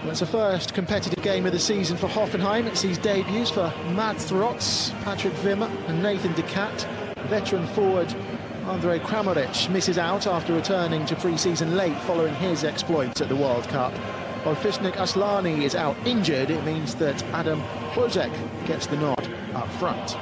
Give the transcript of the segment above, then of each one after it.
Well, it's the first competitive game of the season for Hoffenheim. It sees debuts for Mads Rotz, Patrick Wimmer and Nathan De Cat. Veteran forward Andre Kramaric misses out after returning to pre-season late following his exploits at the World Cup. While Fishnik Aslani is out injured, it means that Adam Hlozek gets the nod up front.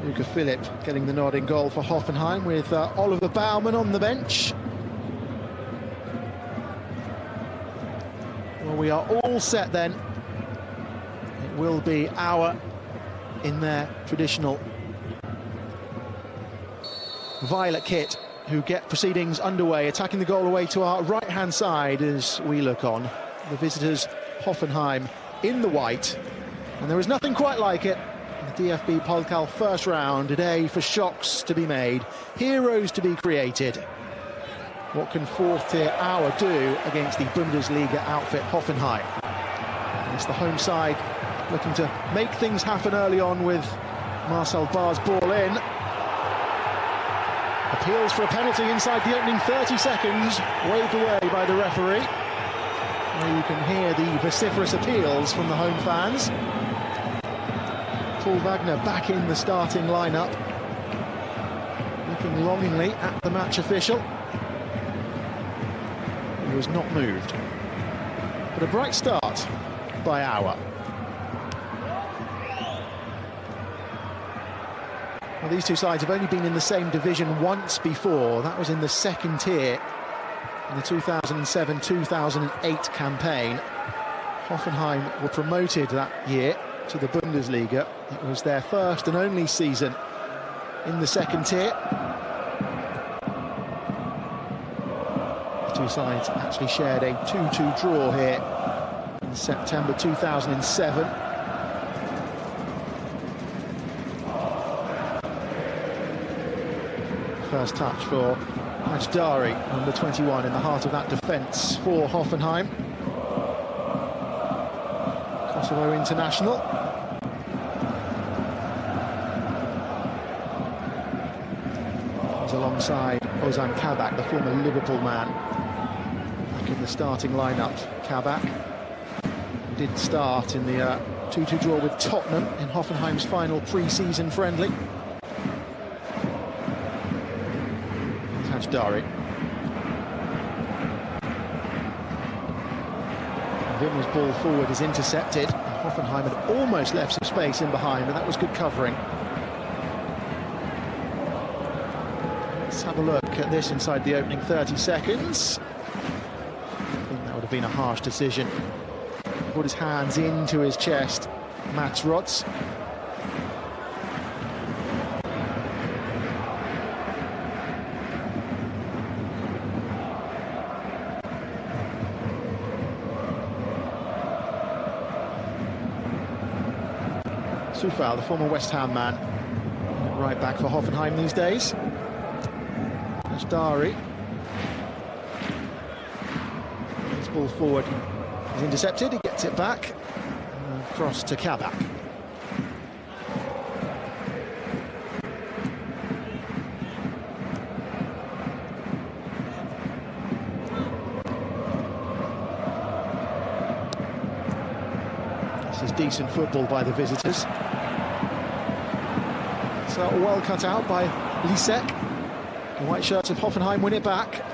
Luca Philipp getting the nod in goal for Hoffenheim, with Oliver Baumann on the bench. Well, we are all set then. It will be Auer in their traditional violet kit who get proceedings underway, attacking the goal away to our right-hand side as we look on. The visitors, Hoffenheim, in the white, and there is nothing quite like it. The DFB-Pokal first round, a day for shocks to be made, heroes to be created. What can fourth-tier Auer do against the Bundesliga outfit Hoffenheim? And it's the home side looking to make things happen early on with Marcel Barr's ball in. Appeals for a penalty inside the opening 30 seconds, waved away by the referee. Now you can hear the vociferous appeals from the home fans. Paul Wagner back in the starting lineup, looking longingly at the match official. He was not moved. But a bright start by Auer. Well, these two sides have only been in the same division once before. That was in the second tier in the 2007-2008 campaign. Hoffenheim were promoted that year to the Bundesliga. It was their first and only season in the second tier. The two sides actually shared a 2-2 draw here in September 2007. First touch for Ajdari, number 21, in the heart of that defence for Hoffenheim. Kosovo international. He's alongside Ozan Kabak, the former Liverpool man, back in the starting lineup. Kabak did start in the 2-2 draw with Tottenham in Hoffenheim's final pre-season friendly. Ajdari. Wimmer's ball forward is intercepted. Hoffenheim had almost left some space in behind, but that was good covering. Let's have a look at this inside the opening 30 seconds. I think that would have been a harsh decision. Put his hands into his chest, Mads Rotz. Soufal, the former West Ham man, right back for Hoffenheim these days. Ajdari. His ball forward is intercepted, he gets it back. Across to Kabak. This is decent football by the visitors. So well cut out by Lisek. The white shirts of Hoffenheim win it back.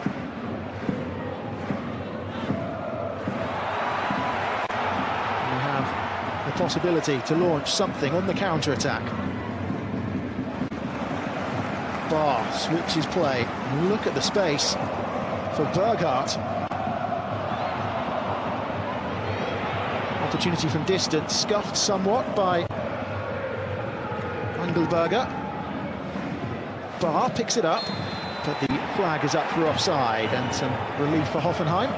We have the possibility to launch something on the counter-attack. Barr switches play. Look at the space for Berghardt. Opportunity from distance, scuffed somewhat by Engelberger. Barr picks it up, but the flag is up for offside, and some relief for Hoffenheim.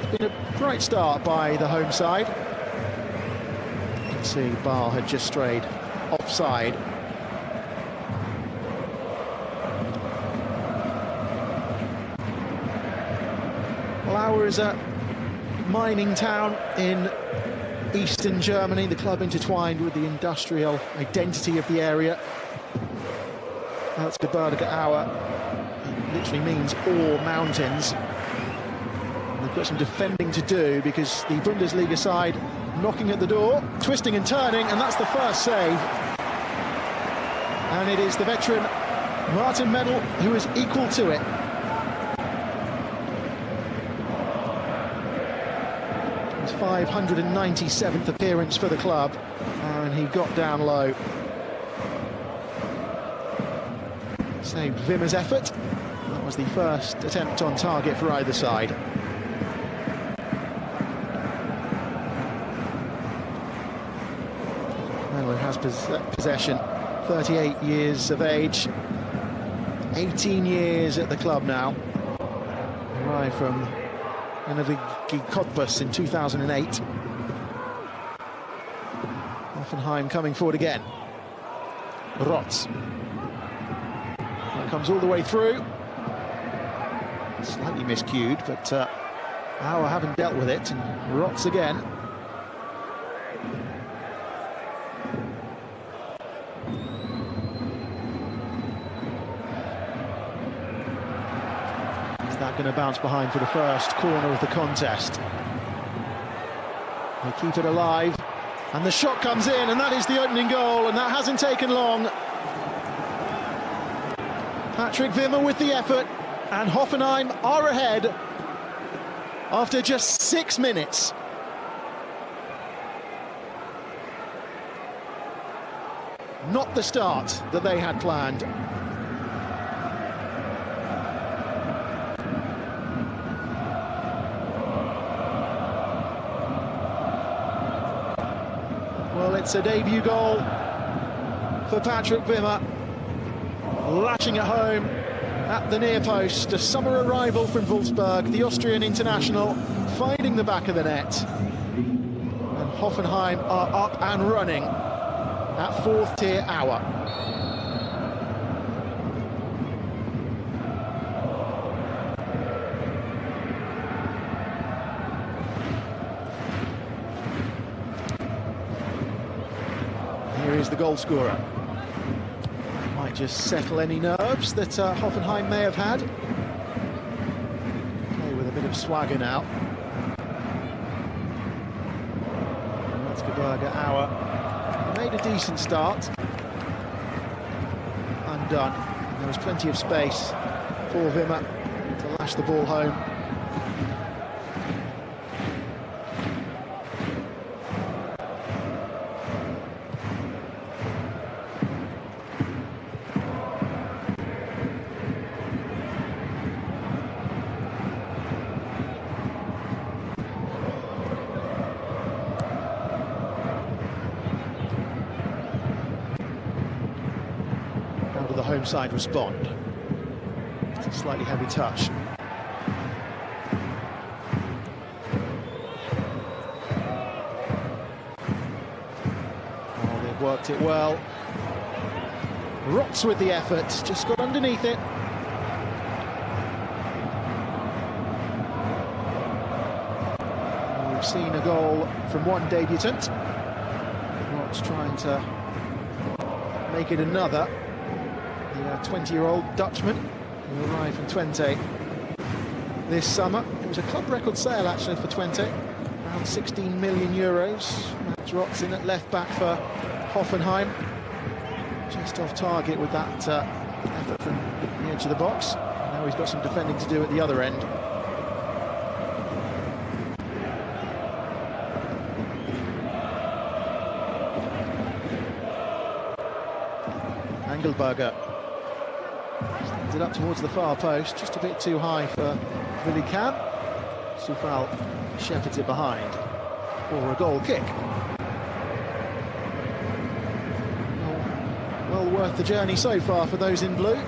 It's been a bright start by the home side. You can see Barr had just strayed offside. Well, Auer is mining town in eastern Germany, the club intertwined with the industrial identity of the area. That's Lüneburger Aue. It literally means ore mountains. They've got some defending to do because the Bundesliga side knocking at the door, twisting and turning, and that's the first save. And it is the veteran Martin Medel who is equal to it. His 597th appearance for the club, and he got down low. Saved Wimmer's effort. That was the first attempt on target for either side. Medel has possession, 38 years of age, 18 years at the club now. Arrived from Lüneburg Cottbus in 2008. Hoffenheim coming forward again. Rotz. That comes all the way through. Slightly miscued, but Aue haven't dealt with it, and Rotz again. Is that going to bounce behind for the first corner of the contest? They keep it alive, and the shot comes in, and that is the opening goal, and that hasn't taken long. Patrick Wimmer with the effort, and Hoffenheim are ahead after just 6 minutes. Not the start that they had planned. Well, it's a debut goal for Patrick Wimmer, lashing it home at the near post. A summer arrival from Wolfsburg, the Austrian international, finding the back of the net. And Hoffenheim are up and running at fourth tier Aue. Here is the goal scorer. Might just settle any nerves that Hoffenheim may have had. Play with a bit of swagger now. That's Lüneburger Aue. Made a decent start. Undone. And there was plenty of space for Wimmer to lash the ball home. The home side respond. It's a slightly heavy touch. Oh, they've worked it well. Rotz with the effort, just got underneath it. We've seen a goal from one debutant. Rotz trying to make it another. The 20-year-old Dutchman who arrived from Twente this summer. It was a club record sale actually for Twente, around 16 million euros. Max Rotz in at left back for Hoffenheim, just off target with that effort from the edge of the box. Now he's got some defending to do at the other end. Engelberger stands it up towards the far post, just a bit too high for Willy Kahn. Soufal shepherds it behind for a goal kick. Well worth the journey so far for those in blue.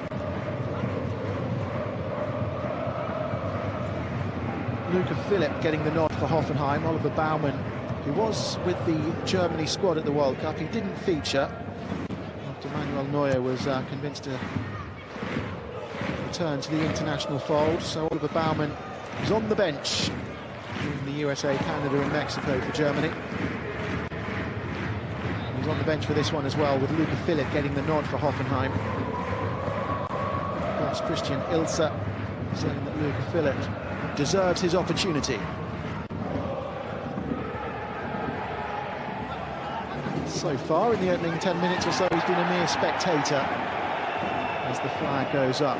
Luca Philipp getting the nod for Hoffenheim. Oliver Baumann, who was with the Germany squad at the World Cup, he didn't feature after Manuel Neuer was convinced to return to the international fold. So Oliver Baumann is on the bench in the USA, Canada and Mexico for Germany. He's on the bench for this one as well, with Luca Philipp getting the nod for Hoffenheim. Plus Christian Ilse saying that Luca Philipp deserves his opportunity. So far, in the opening 10 minutes or so, he's been a mere spectator as the flag goes up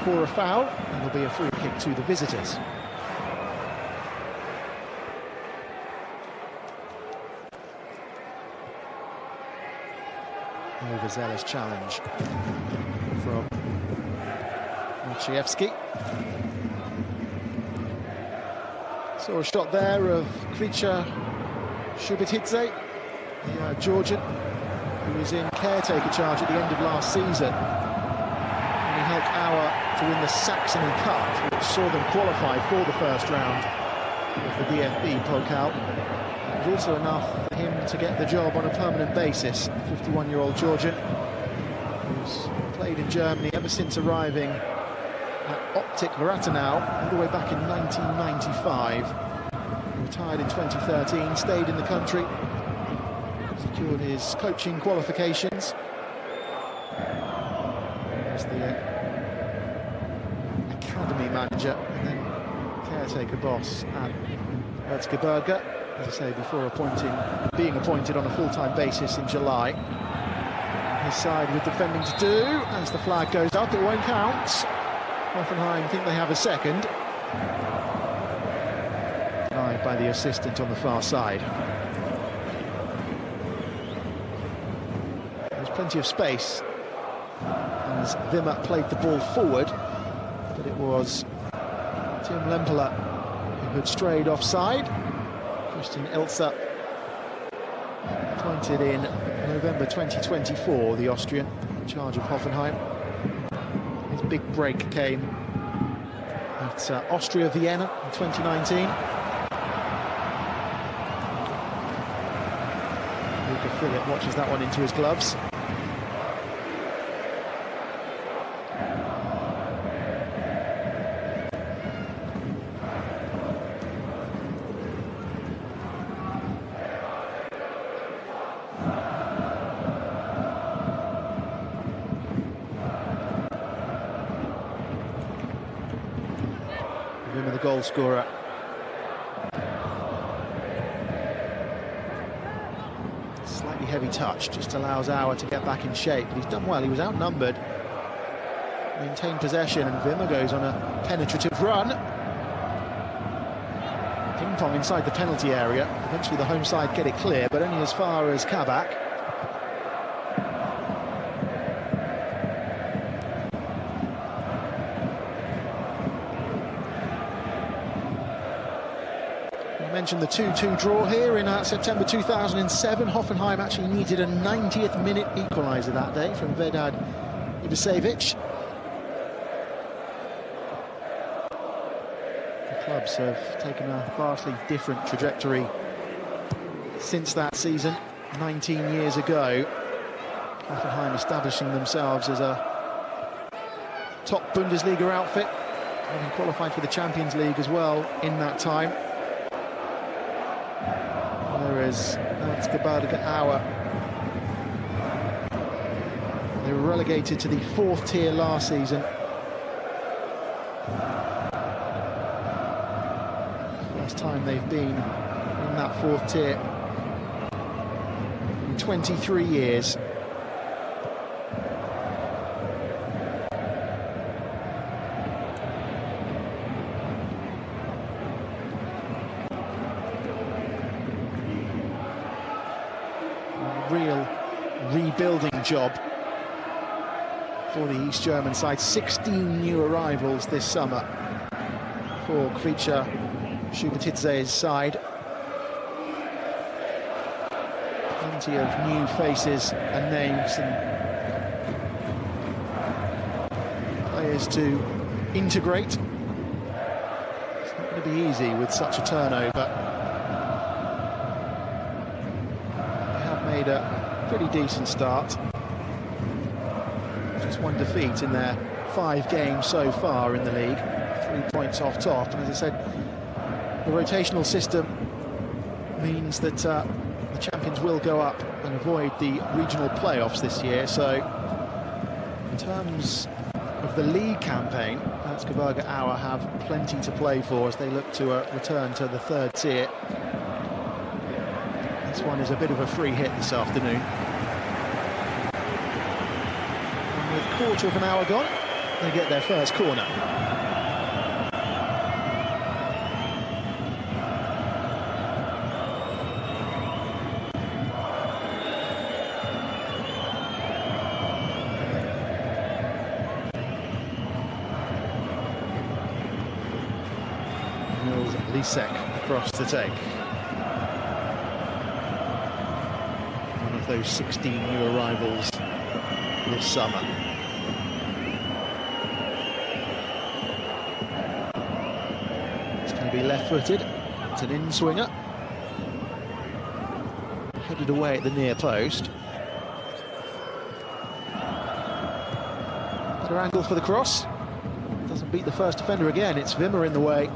for a foul, and there'll be a free kick to the visitors. Overzealous challenge from Maciejewski. Saw a shot there of Pvt Ltd, the Georgian, who was in caretaker charge at the end of last season. And he helped Auer to win the Saxony Cup, which saw them qualify for the first round of the DFB-Pokal. It was also enough for him to get the job on a permanent basis. 51-year-old Georgian, who's played in Germany ever since arriving at Optik Rathenau all the way back in 1995. He retired in 2013, stayed in the country, secured his coaching qualifications as the academy manager and then caretaker boss at Erzgebirge, as I say, before being appointed on a full-time basis in July. His side with defending to do as the flag goes up. It won't count. Hoffenheim think they have a second. Denied by the assistant on the far side. There's plenty of space as Wimmer played the ball forward, but it was Tim Lemperle who had strayed offside. Christian Ilse, appointed in November 2024, the Austrian, in charge of Hoffenheim. His big break came at Austria Vienna in 2019. Luca Philipp watches that one into his gloves. The goal scorer. Slightly heavy touch, just allows Auer to get back in shape, but he's done well. He was outnumbered, maintained possession, and Wimmer goes on a penetrative run. Ping pong inside the penalty area. Eventually the home side get it clear, but only as far as Kabak. Mentioned the 2-2 draw here in September 2007. Hoffenheim actually needed a 90th minute equaliser that day from Vedad Ibisevic. The clubs have taken a vastly different trajectory since that season, 19 years ago. Hoffenheim establishing themselves as a top Bundesliga outfit, having qualified for the Champions League as well in that time. Whereas Erzgebirge Auer, they were relegated to the 4th tier last season. First time they've been in that 4th tier in 23 years. Real rebuilding job for the East German side. 16 new arrivals this summer for Pvt Ltd's side. Plenty of new faces and names and players to integrate. It's not going to be easy with such a turnover. Made a pretty decent start. Just one defeat in their 5 games so far in the league. 3 points off top, and as I said, the rotational system means that the champions will go up and avoid the regional playoffs this year. So in terms of the league campaign, Lüneburger SK have plenty to play for as they look to return to the third tier. This one is a bit of a free hit this afternoon. And with a quarter of an hour gone, they get their first corner. Lisek across the take. One of those 16 new arrivals this summer. It's going to be left-footed. It's an in-swinger. Headed away at the near post. Better angle for the cross. Doesn't beat the first defender again. It's Wimmer in the way.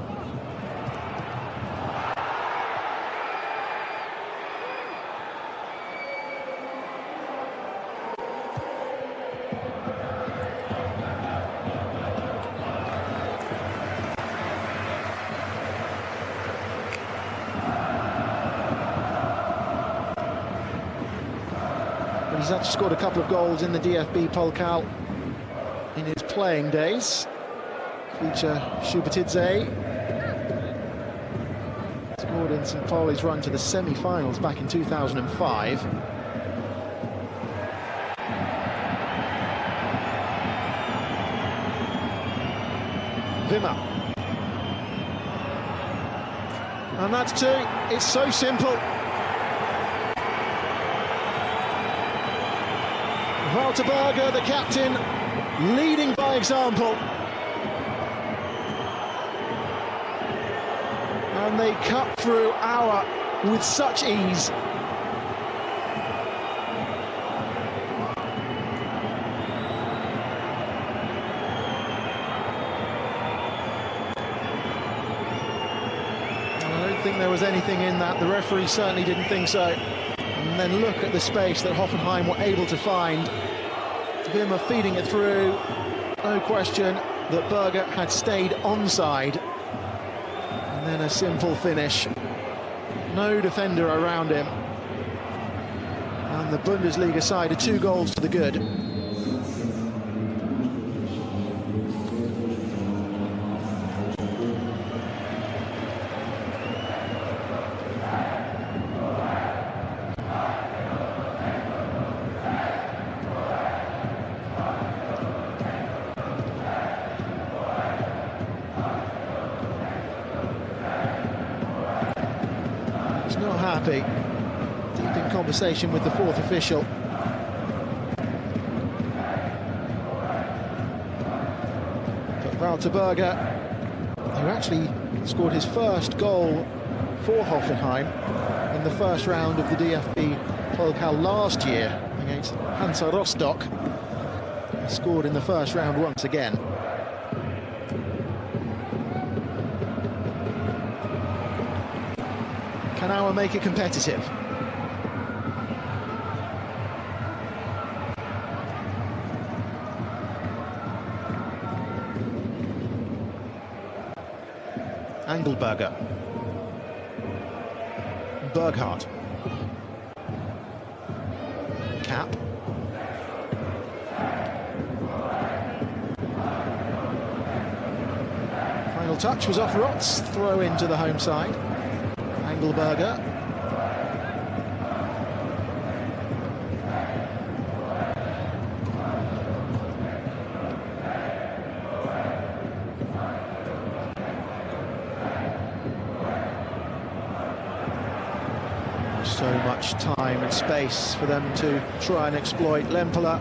He's actually scored a couple of goals in the DFB-Pokal in his playing days. Feature Pvt Ltd scored in St. Pauli's run to the semi-finals back in 2005. Wimmer. And that's two. It's so simple. Lüneburger, the captain, leading by example. And they cut through our with such ease. I don't think there was anything in that. The referee certainly didn't think so. And then look at the space that Hoffenheim were able to find. Wimmer feeding it through. No question that Berger had stayed onside. And then a simple finish. No defender around him. And the Bundesliga side are 2 goals to the good. Not happy. Deep in conversation with the 4th official. But Lüneburger, who actually scored his first goal for Hoffenheim in the first round of the DFB-Pokal last year against Hansa Rostock, scored in the first round once again. Can Auer make it competitive? Engelberger. Berghardt. Cap. Final touch was off Rotz. Throw into the home side. Engelberger. So much time and space for them to try and exploit. Lemperle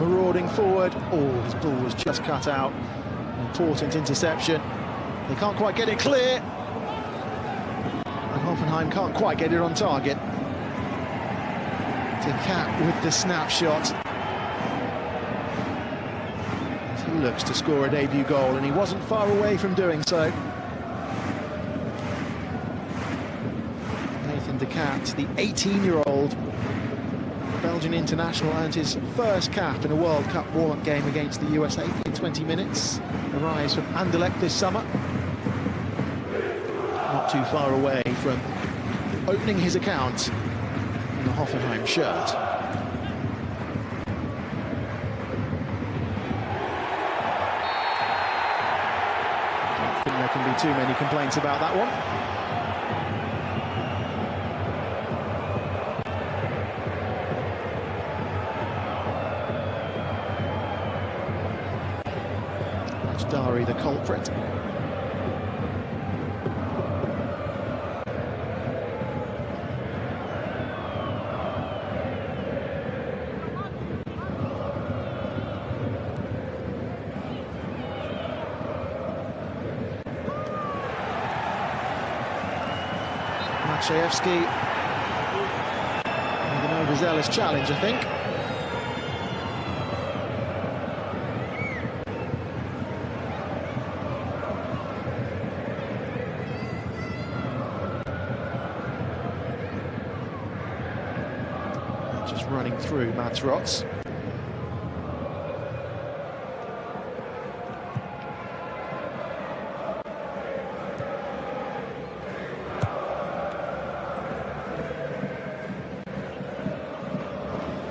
marauding forward. Oh, his ball was just cut out. Important interception. They can't quite get it clear. And Hoffenheim can't quite get it on target. To Cap with the snapshot. He looks to score a debut goal, and he wasn't far away from doing so. Nathan de Cat, the 18-year-old Belgian international, earned his first cap in a World Cup warm-up game against the USA in 20 minutes. Arrives from Anderlecht this summer. Not too far away from opening his account in the Hoffenheim shirt. I don't think there can be too many complaints about that one. Dari the culprit. Maciejewski with an overzealous challenge, I think. Running through Mads Rots.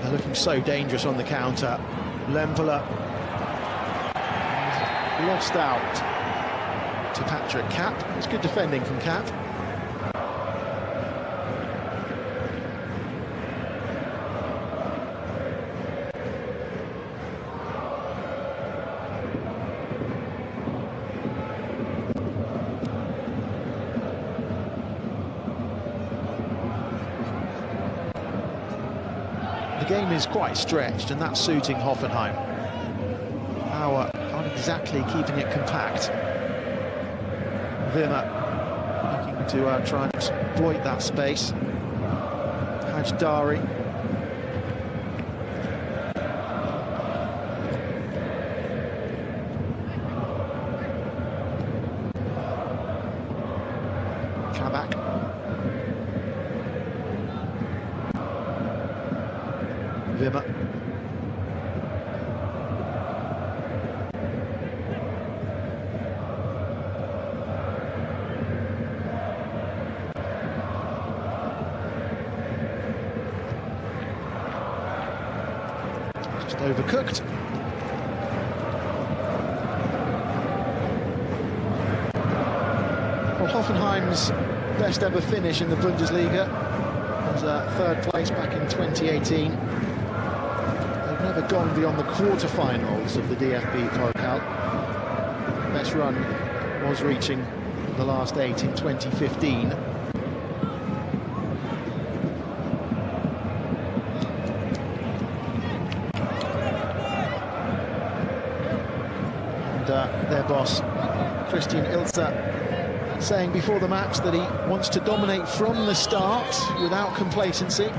They're looking so dangerous on the counter. Lempela lost out to Patrick Kapp. It's good defending from Kapp. The game is quite stretched, and that's suiting Hoffenheim. Power aren't exactly keeping it compact. Wimmer looking to try and exploit that space. Hajdari. Kabak. Wimmer. Just overcooked. Well, Hoffenheim's best ever finish in the Bundesliga was third place back in 2018. Never gone beyond the quarter-finals of the DFB-Pokal. Best run was reaching the last 8 in 2015. And their boss, Christian Ilzer, saying before the match that he wants to dominate from the start without complacency.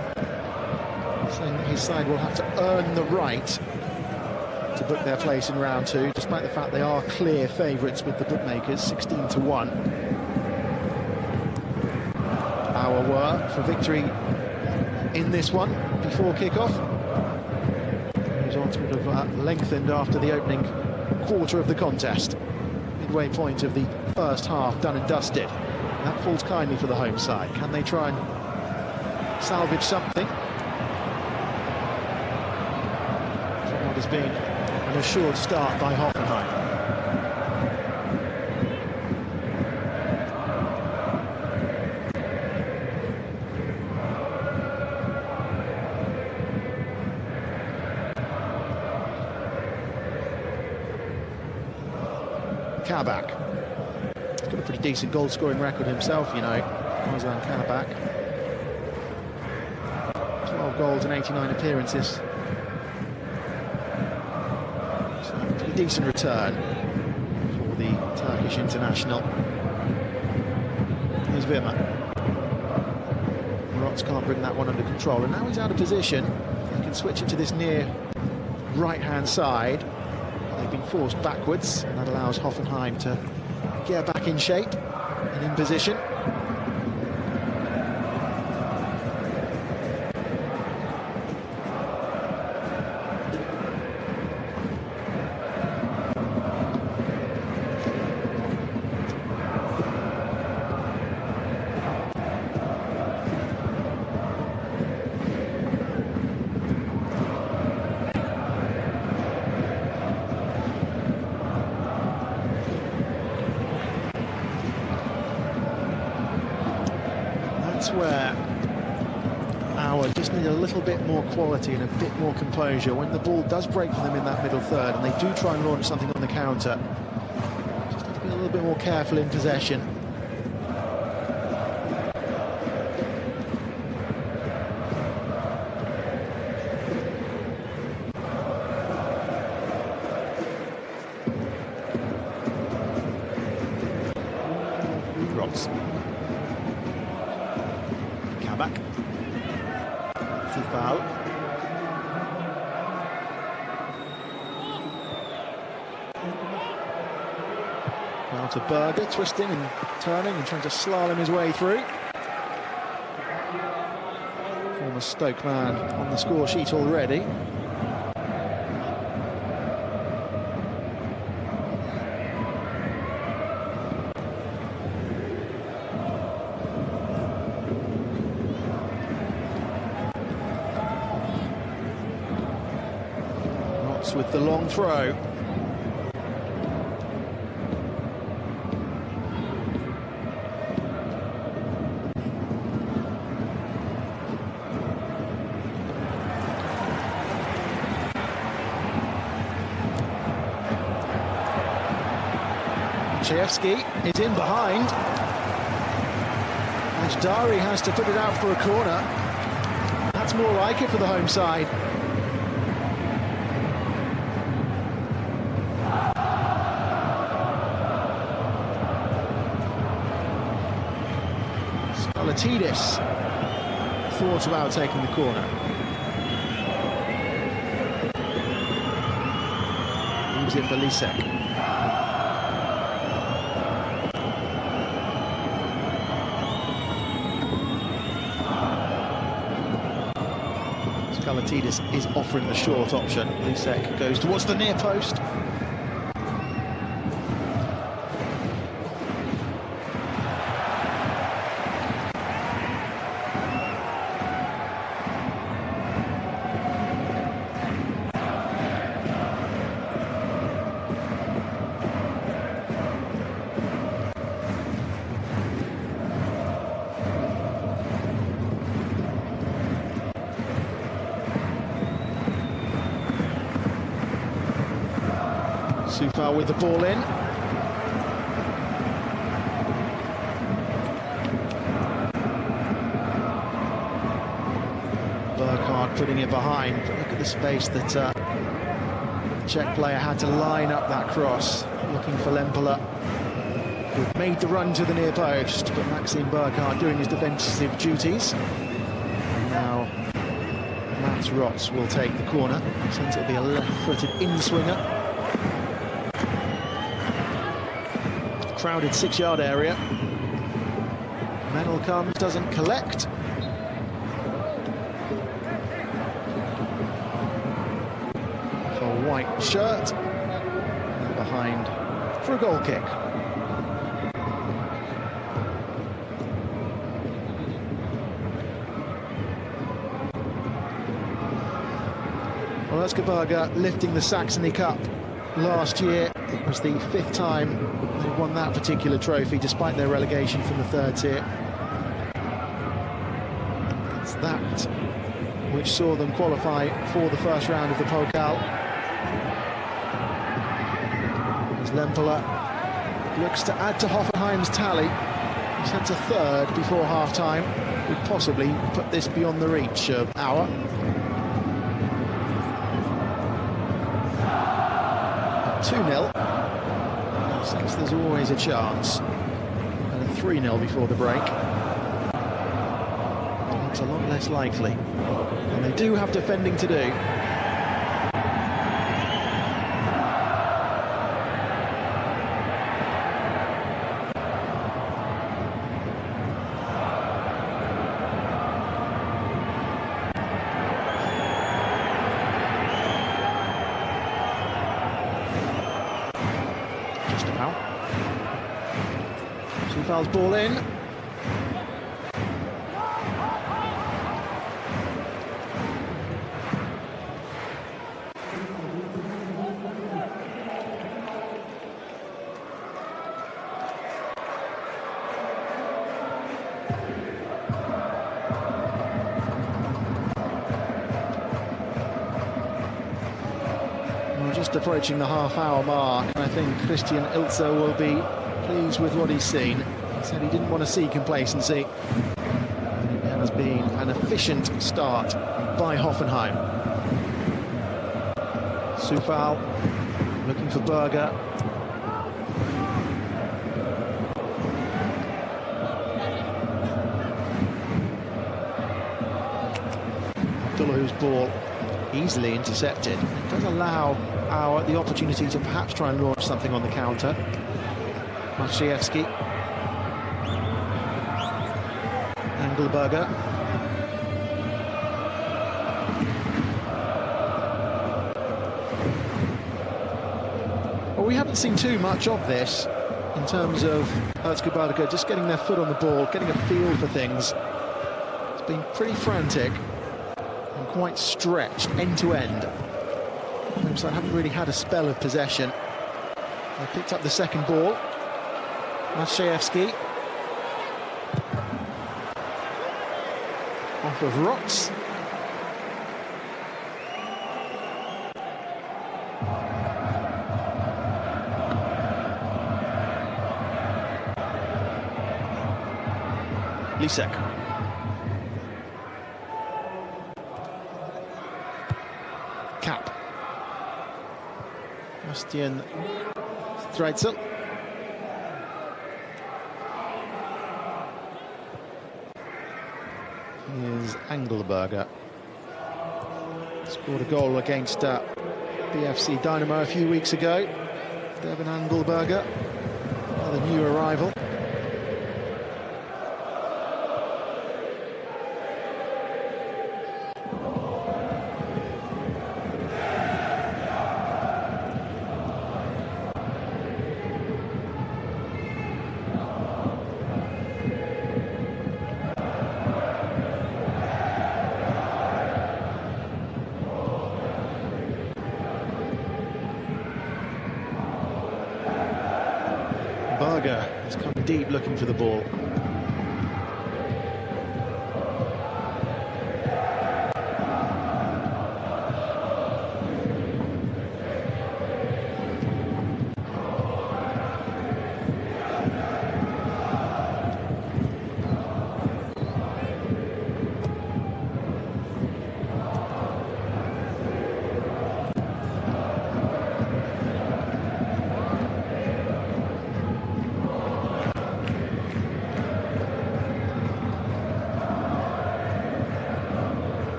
Saying that his side will have to earn the right to book their place in round 2, despite the fact they are clear favourites with the bookmakers, 16-1. Our were for victory in this one before kick-off. The results would have lengthened after the opening quarter of the contest. Midway point of the first half done and dusted. And that falls kindly for the home side. Can they try and salvage something? Has been an assured start by Hoffenheim. Kabak. He's got a pretty decent goal-scoring record himself, you know, Ozan Kabak. 12 goals and 89 appearances. Decent return for the Turkish international. Here's Wimmer. Rots can't bring that one under control, and now he's out of position. He can switch it to this near right-hand side. They've been forced backwards, and that allows Hoffenheim to get back in shape and in position. that's where our just need a little bit more quality and a bit more composure. When the ball does break for them in that middle third and they do try and launch something on the counter, just need to be a little bit more careful in possession. Now to Berger, twisting and turning and trying to slalom his way through. Former Stoke man on the score sheet already. With the long throw. Chayefsky is in behind. Ajdari has to put it out for a corner. That's more like it for the home side. Pvt thought about taking the corner. Leaves it for Lisek. Pvt is offering the short option. Lisek goes towards the near post. Sufal with the ball in. Burkhardt putting it behind. Look at the space that the Czech player had to line up that cross. Looking for Lemperle, who made the run to the near post, but Maxim Burkhardt doing his defensive duties. Now Mats Rotz will take the corner, since it'll be a left-footed in-swinger. Crowded 6-yard area. Medal comes, doesn't collect. For white shirt. And behind for a goal kick. Well, Berger lifting the Saxony Cup last year. It was the 5th time they won that particular trophy, despite their relegation from the 3rd tier. It's that which saw them qualify for the first round of the Pokal. As Lemperle looks to add to Hoffenheim's tally. He sent a 3rd before half-time. Would possibly put this beyond the reach of Auer. 2-0, since there's always a chance, and a 3-0 before the break. It's a lot less likely, and they do have defending to do. Sufal's ball in. just approaching the half-hour mark, and I think Christian Ilse will be pleased with what he's seen. He said he didn't want to see complacency. It has been an efficient start by Hoffenheim. Sufal looking for Berger. Abdullah's ball easily intercepted. It does allow the opportunity to perhaps try and launch something on the counter. Maciejewski. Engelberger. Well, we haven't seen too much of this in terms of Erzgebirge just getting their foot on the ball, getting a feel for things. It's been pretty frantic and quite stretched end to end. So I haven't really had a spell of possession. They picked up the second ball. Maciejewski. Off of Rotz. Lisek. Cap. Bastian Streitzel. Here's Engelberger. Scored a goal against BFC Dynamo a few weeks ago. Devin Engelberger, another new arrival. Berger is coming deep looking for the ball.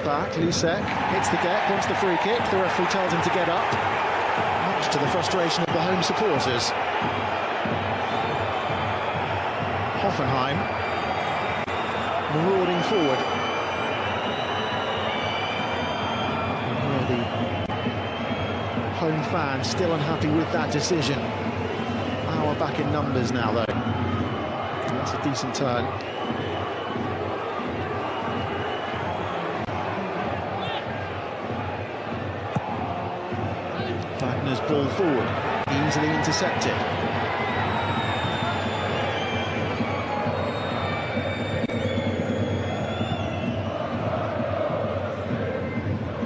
Back, Lisek hits the deck, wants the free kick. The referee tells him to get up, much to the frustration of the home supporters. Hoffenheim marauding forward. And here the home fans still unhappy with that decision. Hour back in numbers now, though. That's a decent turn. Wagner's ball forward, easily intercepted.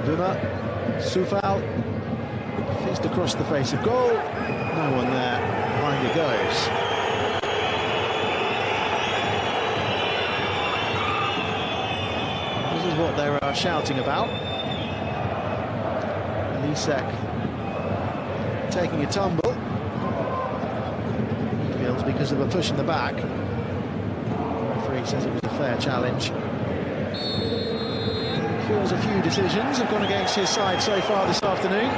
Wimmer, Sufal, fist across the face of goal. No one there, behind it goes. This is what they were shouting about. Lisek taking a tumble. He feels because of a push in the back. The referee says it was a fair challenge. He feels a few decisions have gone against his side so far this afternoon.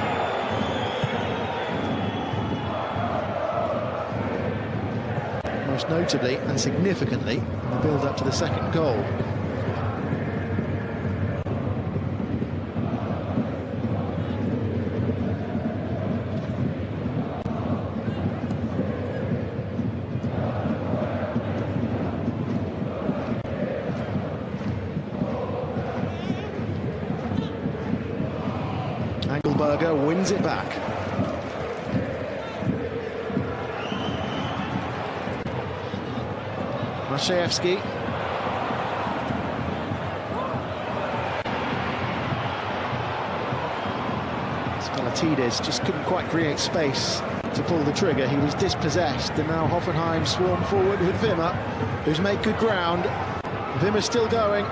Most notably and significantly in the build-up to the second goal. Engelberger wins it back. Maciejewski. Pvt Ltd just couldn't quite create space to pull the trigger. He was dispossessed, and now Hoffenheim swarm forward with Wimmer, who's made good ground. Wimmer's still going.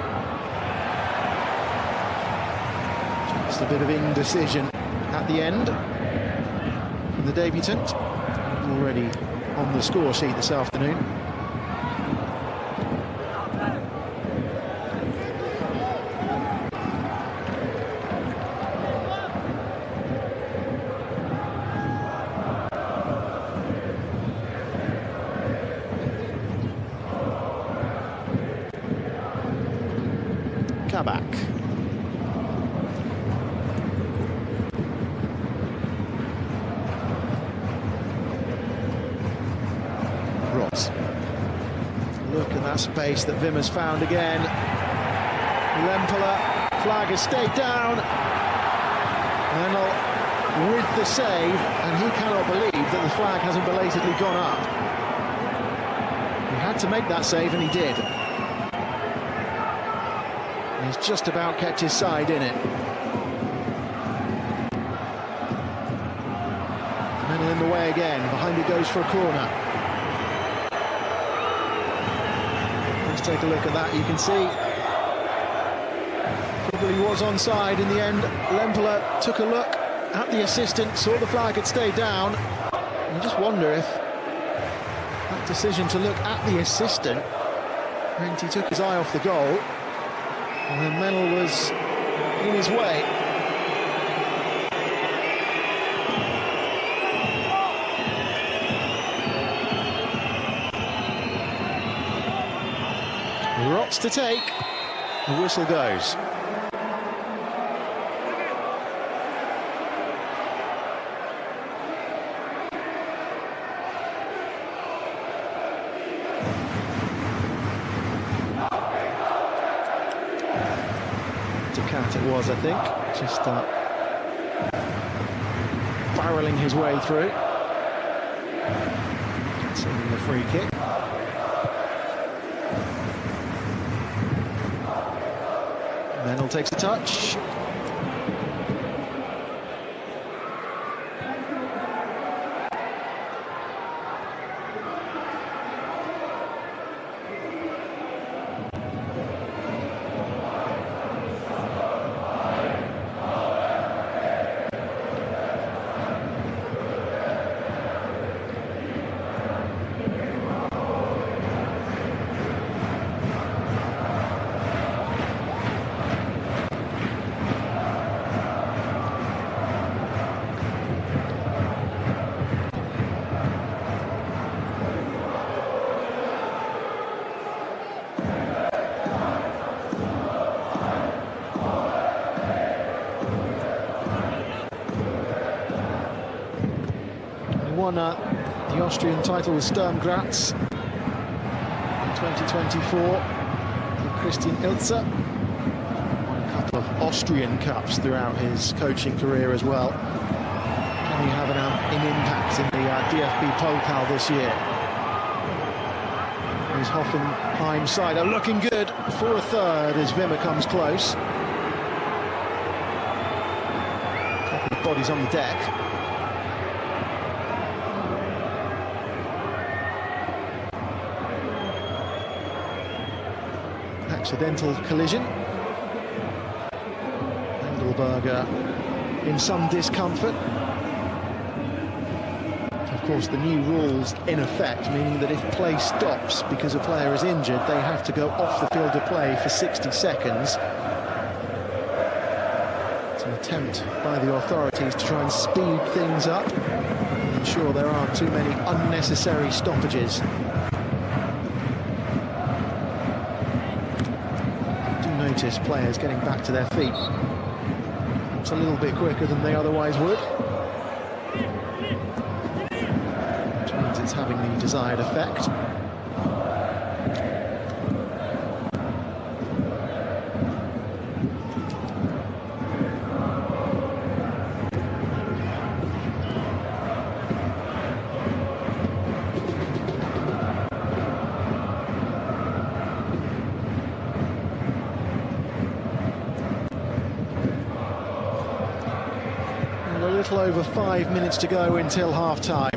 Just a bit of indecision at the end from the debutant, already on the score sheet this afternoon. Back. Ross. Look at that space that Wimmer's found again. Lemperle, flag has stayed down. Menel with the save, and he cannot believe that the flag hasn't belatedly gone up. He had to make that save, and he did. He's just about kept his side in it. Menel in the way again. Behind it goes for a corner. Let's take a look at that. You can see probably was onside in the end. Lemperle took a look at the assistant, saw the flag had stayed down. You just wonder if that decision to look at the assistant meant he took his eye off the goal. And then Menel was in his way. Rots to take. The whistle goes. It was, I think, just barreling his way through, conceding the free kick. Menel takes a touch. Won the Austrian title with Sturm Graz in 2024. Christian Ilzer won a couple of Austrian cups throughout his coaching career as well. Can he have an impact in the DFB-Pokal this year? His Hoffenheim side are looking good for a third as Wimmer comes close. A couple of bodies on the deck. Accidental collision. Lüneburg in some discomfort. Of course, the new rules in effect, meaning that if play stops because a player is injured, they have to go off the field of play for 60 seconds. It's an attempt by the authorities to try and speed things up and ensure there aren't too many unnecessary stoppages. Notice players getting back to their feet. It's a little bit quicker than they otherwise would, which means it's having the desired effect. little over 5 minutes to go until half-time.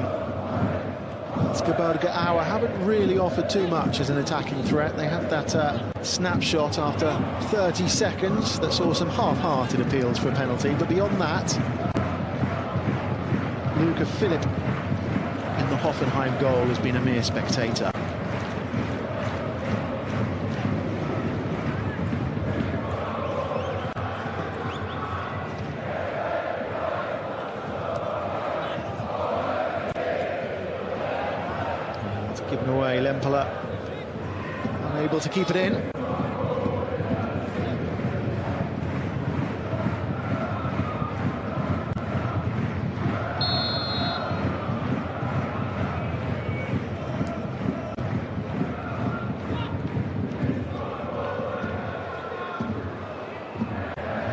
Lüneburger SK haven't really offered too much as an attacking threat. They had that snapshot after 30 seconds that saw some half-hearted appeals for a penalty, but beyond that, Luca Philipp in the Hoffenheim goal has been a mere spectator. It's given away, Lempele unable to keep it in.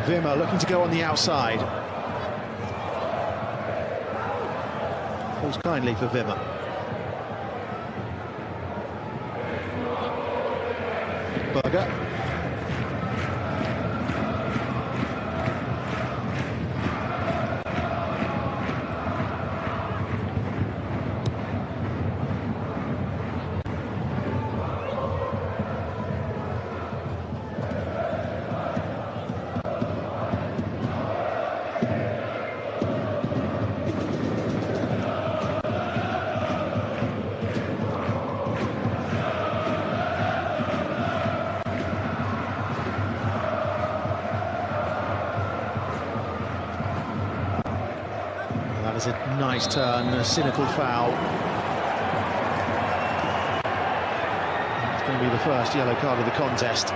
Wimmer looking to go on the outside. Falls kindly for Wimmer. Berger. That is a nice turn, a cynical foul. It's going to be the first yellow card of the contest.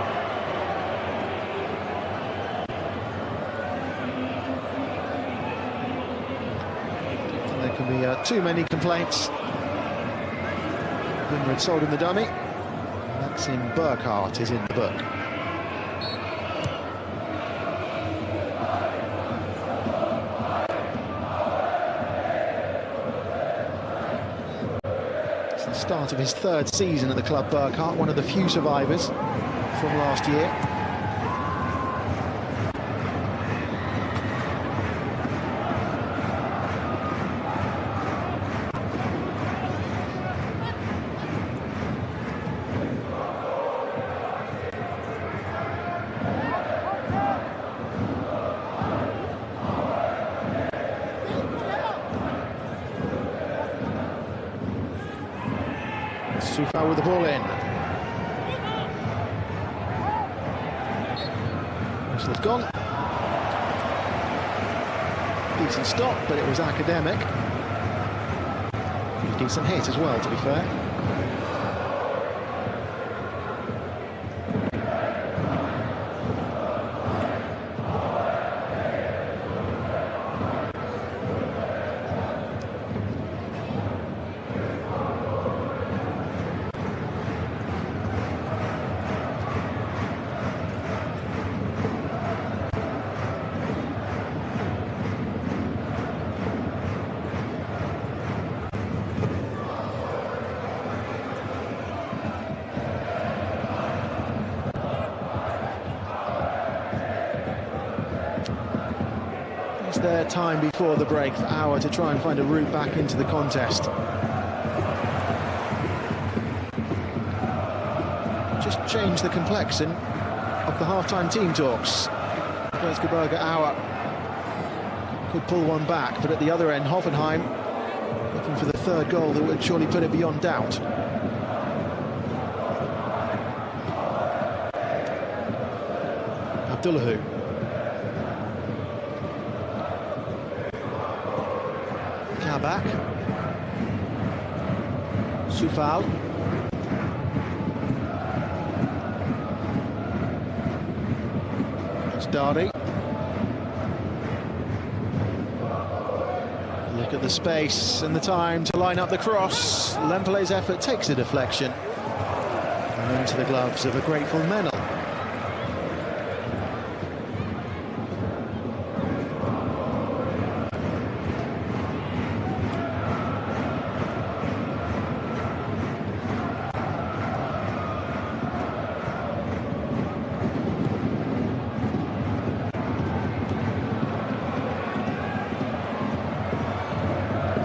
There can be too many complaints. Wimmer had sold him the dummy. Maxim Burkhardt is in the book. Start of his third season at the club, Burkhardt, one of the few survivors from last year. Sufal with the ball in. Whistle's gone. Decent stop, but it was academic. Pretty decent hit as well, to be fair. Their time before the break for Auer to try and find a route back into the contest. Just change the complexion of the half-time team talks. Lüneburger SK could pull one back, but at the other end, Hoffenheim looking for the third goal that would surely put it beyond doubt. Abdullahu. Back. Sufal. It's Dari. Look at the space and the time to line up the cross. Lempele's effort takes a deflection and into the gloves of a grateful Menel.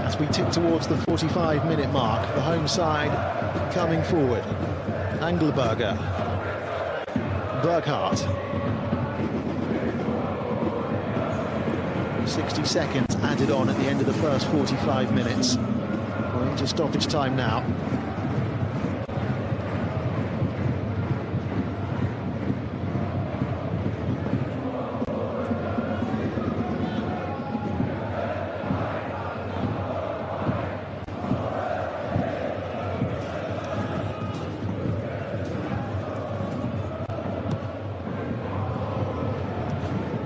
as we tick towards the 45-minute mark. The home side coming forward. Engelberger, Burkhardt. 60 seconds added on at the end of the first 45 minutes. We're into stoppage time now.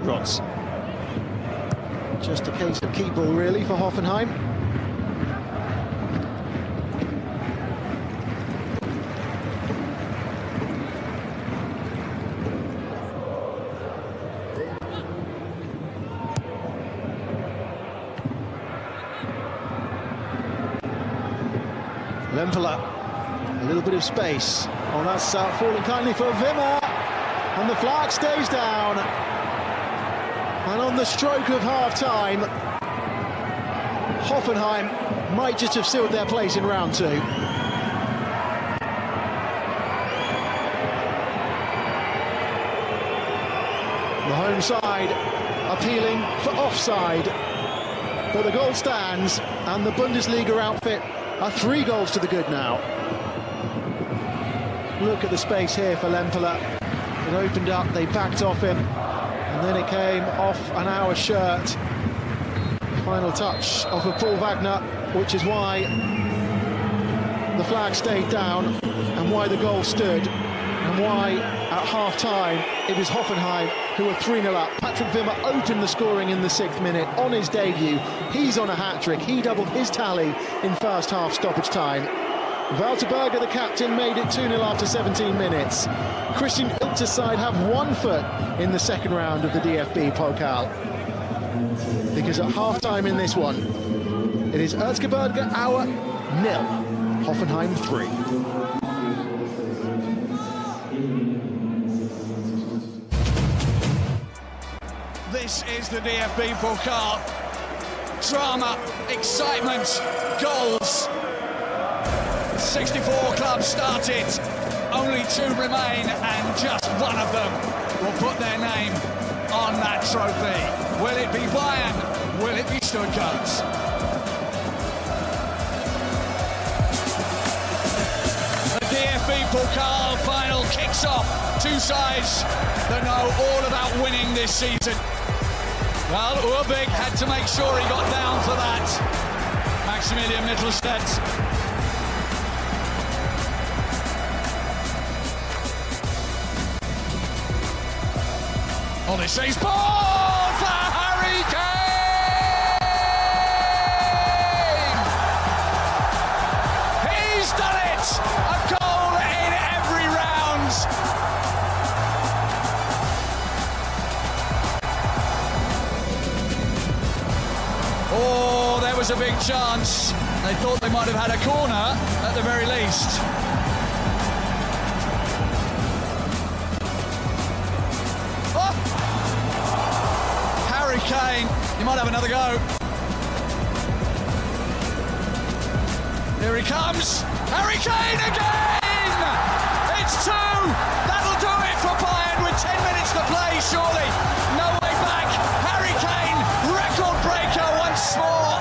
Rotz. Just a case of keep ball really for Hoffenheim. Lempela, a little bit of space. Oh, that's falling kindly for Wimmer, and the flag stays down. And on the stroke of half-time, Hoffenheim might just have sealed their place in round two. The home side appealing for offside, but the goal stands, and the Bundesliga outfit are 3 goals to the good now. Look at the space here for Lempela. It opened up, they backed off him. And then it came off an hour shirt. The final touch off of Paul Wagner, which is why the flag stayed down and why the goal stood and why at half-time it was Hoffenheim who were 3-0 up. Patrick Wimmer opened the scoring in the 6th minute on his debut. He's on a hat-trick. He doubled his tally in first half stoppage time. Walter Berger, the captain, made it 2-0 after 17 minutes. Christian Ilter's side have 1 foot in the second round of the DFB-Pokal. Because at half-time in this one, it is Erzgebirge Aue 0, Hoffenheim 3. This is the DFB-Pokal. Drama, excitement, goals. 64 clubs started, only 2 remain, and just one of them will put their name on that trophy. Will it be Bayern? Will it be Stuttgart? The DFB-Pokal final kicks off. 2 sides that know all about winning this season. Well, Urbig had to make sure he got down for that. Maximilian Mittelstadt. Oh, this is ball for Harry Kane! He's done it! A goal in every round! Oh, there was a big chance. They thought they might have had a corner at the very least. Kane, he might have another go. Here he comes, Harry Kane again! It's 2, that'll do it for Bayern with 10 minutes to play, surely. No way back, Harry Kane, record breaker once more.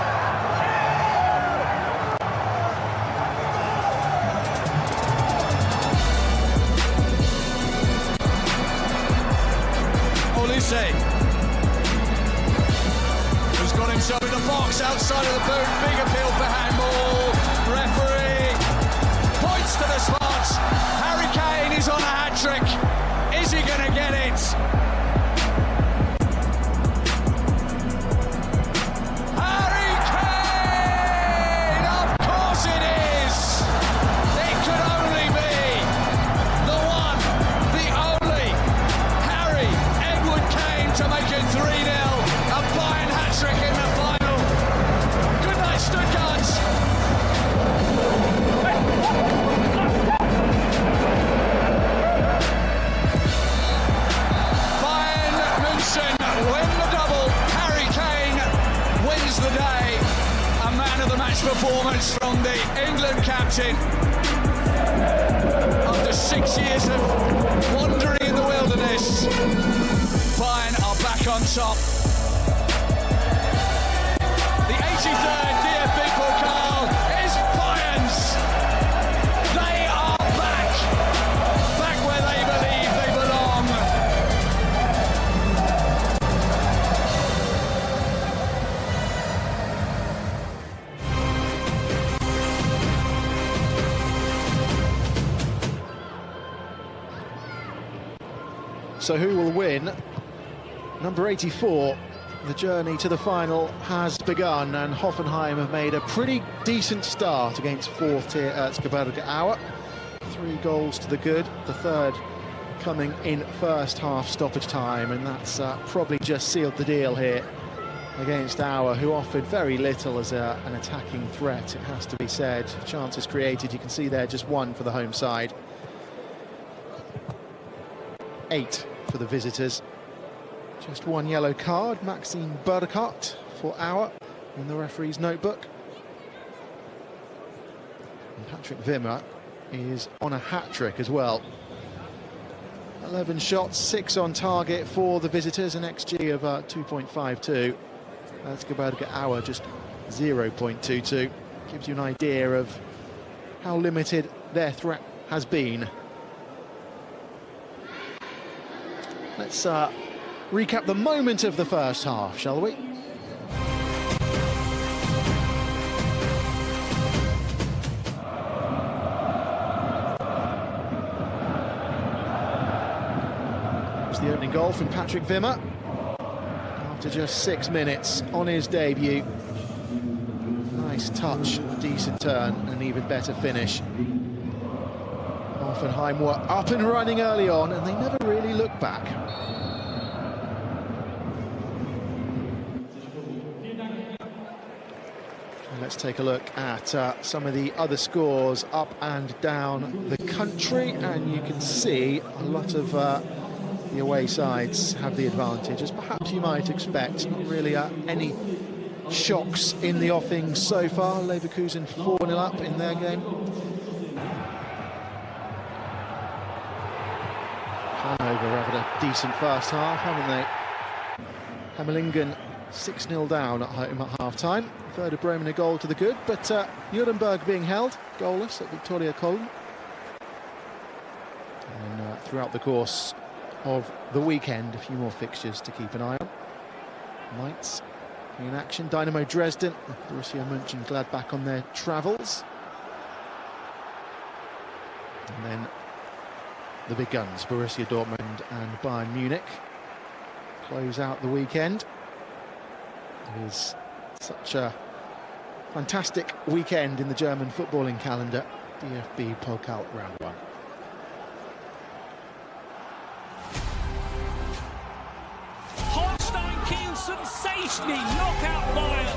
Olise. Got himself in the box outside of the boot. Big appeal for handball. Referee points to the spot. Harry Kane is on a hat-trick. Is he going to get it? Harry Kane! Of course it is! It could only be the one, the only Harry Edward Kane to make it 3-0. A Bayern hat-trick in the final. Good night, Stuttgart. match performance from the England captain. After 6 years of wandering in the wilderness, Bayern are back on top. The 83rd DFB-Pokal is Bayern's. They are back where they believe they belong. So who will win? Number 84. The journey to the final has begun, and Hoffenheim have made a pretty decent start against fourth-tier Lüneburger SK. 3 goals to the good, the third coming in first half stoppage time, and that's probably just sealed the deal here against Auer, who offered very little as an attacking threat, it has to be said. Chances created, you can see there, just 1 for the home side. 8 for the visitors. Just 1 yellow card, Maxime Burkhardt for Auer in the referee's notebook. And Patrick Wimmer is on a hat-trick as well. 11 shots, 6 on target for the visitors, an XG of 2.52. Lüneburger SK just 0.22. Gives you an idea of how limited their threat has been. Let's recap the moment of the first half, shall we? It's the opening goal from Patrick Wimmer after just 6 minutes on his debut. Nice touch, decent turn, and an even better finish. Hoffenheim were up and running early on, and they never really looked back. Let's take a look at some of the other scores up and down the country, and you can see a lot of the away sides have the advantage, as perhaps you might expect. Not really any shocks in the offing so far. Leverkusen 4-0 up in their game. Hanover having a decent first half, haven't they? Hammerlingen 6-0 down at home at half-time. Werder Bremen a goal to the good, but Nuremberg being held goalless at Victoria Köln. And throughout the course of the weekend, a few more fixtures to keep an eye on. Mainz in action, Dynamo Dresden, Borussia Mönchengladbach on their travels. And then the big guns, Borussia Dortmund and Bayern Munich, close out the weekend. It is such a fantastic weekend in the German footballing calendar. DFB-Pokal round 1. Holstein Kiel sensationally knock out Bayern.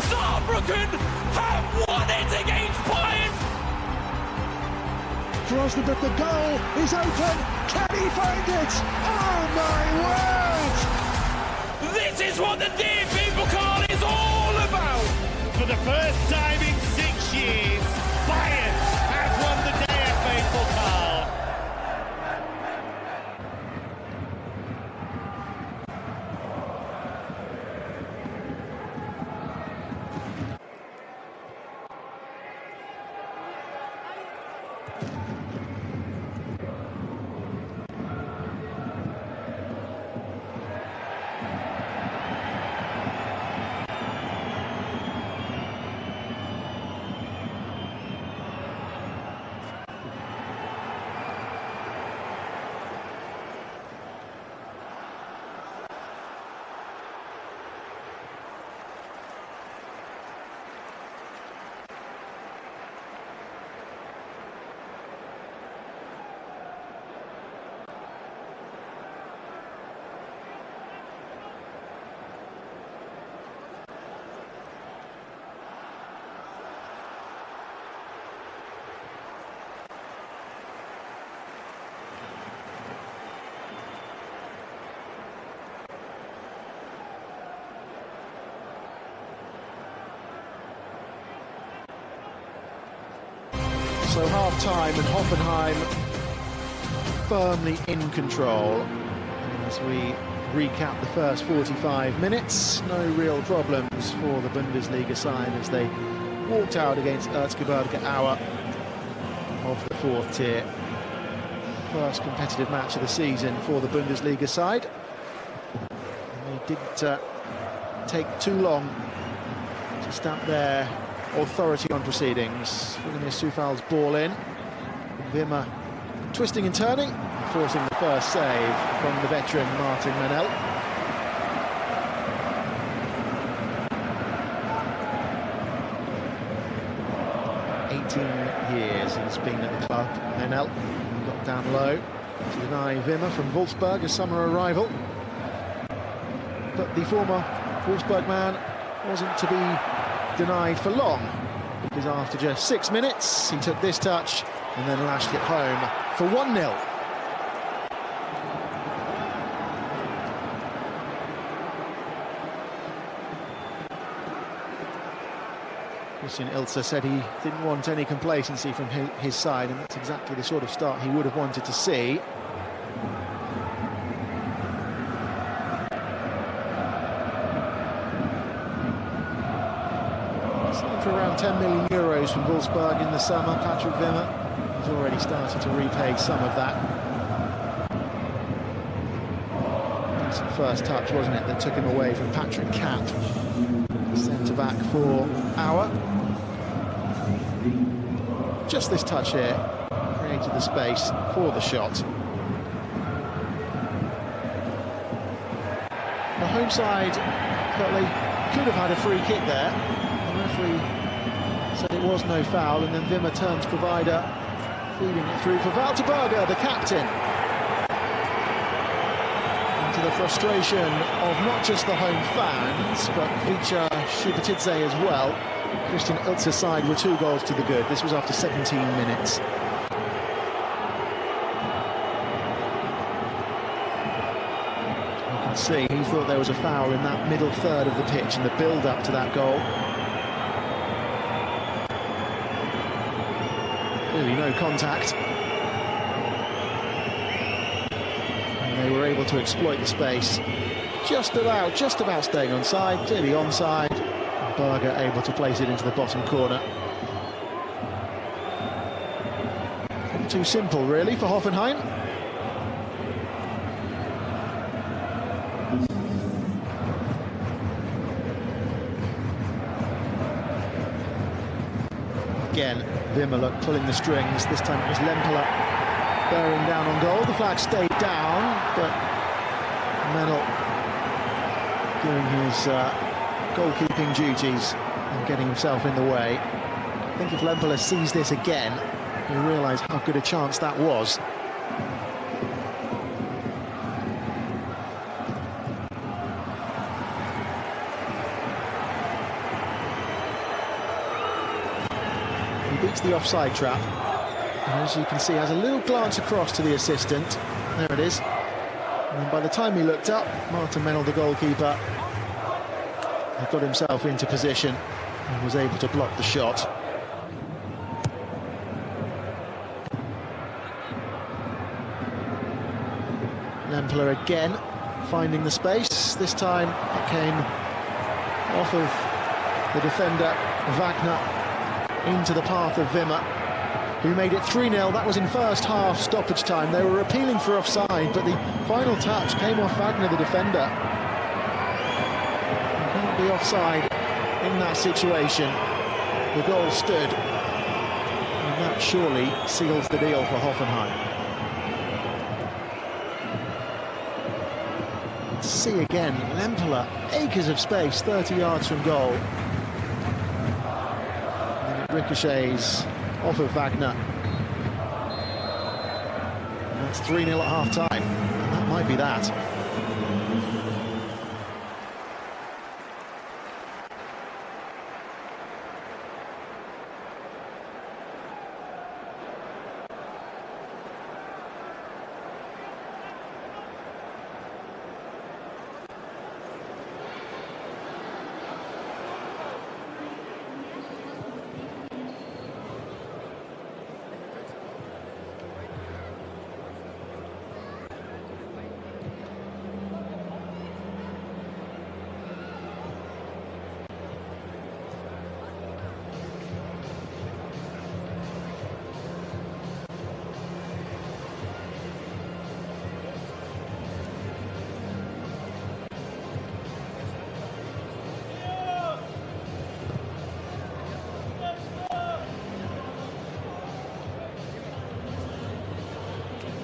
Saarbrücken have won it against Bayern. Crosby, but the goal is open. Can he find it? Oh my word! This is what the DFB-Pokal is all about. For the first time in 6 years, Bayern have won the DFB-Pokal. So half-time and Hoffenheim firmly in control. As we recap the first 45 minutes, no real problems for the Bundesliga side as they walked out against Erzgebirge Aue of the fourth tier. First competitive match of the season for the Bundesliga side. And they didn't take too long to stamp their authority on proceedings. Vladimir Soufal's ball in. Wimmer twisting and turning, forcing the first save from the veteran Martin Manel. Years he's been at the club. Manel got down low to deny Wimmer from Wolfsburg, a summer arrival. But the former Wolfsburg man wasn't to be denied for long, because after just 6 minutes he took this touch and then lashed it home for 1-0. Christian Ilse said he didn't want any complacency from his side, and that's exactly the sort of start he would have wanted to see. Signed for around 10 million euros from Wolfsburg in the summer. Patrick Wimmer has already started to repay some of that. That's the first touch, wasn't it, that took him away from Patrick Kapp, centre-back for Aue. Just this touch here created the space for the shot. The home side felt they could have had a free kick there. The referee said it was no foul, and then Wimmer turns provider, feeding it through for Valterberger, the captain. And to the frustration of not just the home fans, but Pvt Ltd as well. Christian Ilse's side were 2 goals to the good. This was after 17 minutes. You can see he thought there was a foul in that middle third of the pitch in the build-up to that goal. Really no contact. And they were able to exploit the space. Just about staying onside, clearly onside. Berger able to place it into the bottom corner. Not too simple, really, for Hoffenheim. Again, Wimmer pulling the strings. This time it was Lemperle bearing down on goal. The flag stayed down, but Manel doing his goalkeeping duties and getting himself in the way. I think if Lemperle sees this again, he'll realise how good a chance that was. He beats the offside trap, and as you can see, has a little glance across to the assistant. There it is. And by the time he looked up, Martin Manel, the goalkeeper, he got himself into position and was able to block the shot. Lemperle again finding the space. This time it came off of the defender Wagner into the path of Wimmer, who made it 3-0. That was in first half stoppage time. They were appealing for offside, but the final touch came off Wagner, the defender. The offside in that situation. The goal stood, and that surely seals the deal for Hoffenheim. Let's see again, Lemperle, acres of space, 30 yards from goal. And then it ricochets off of Wagner. And that's 3-0 at half-time, and that might be that.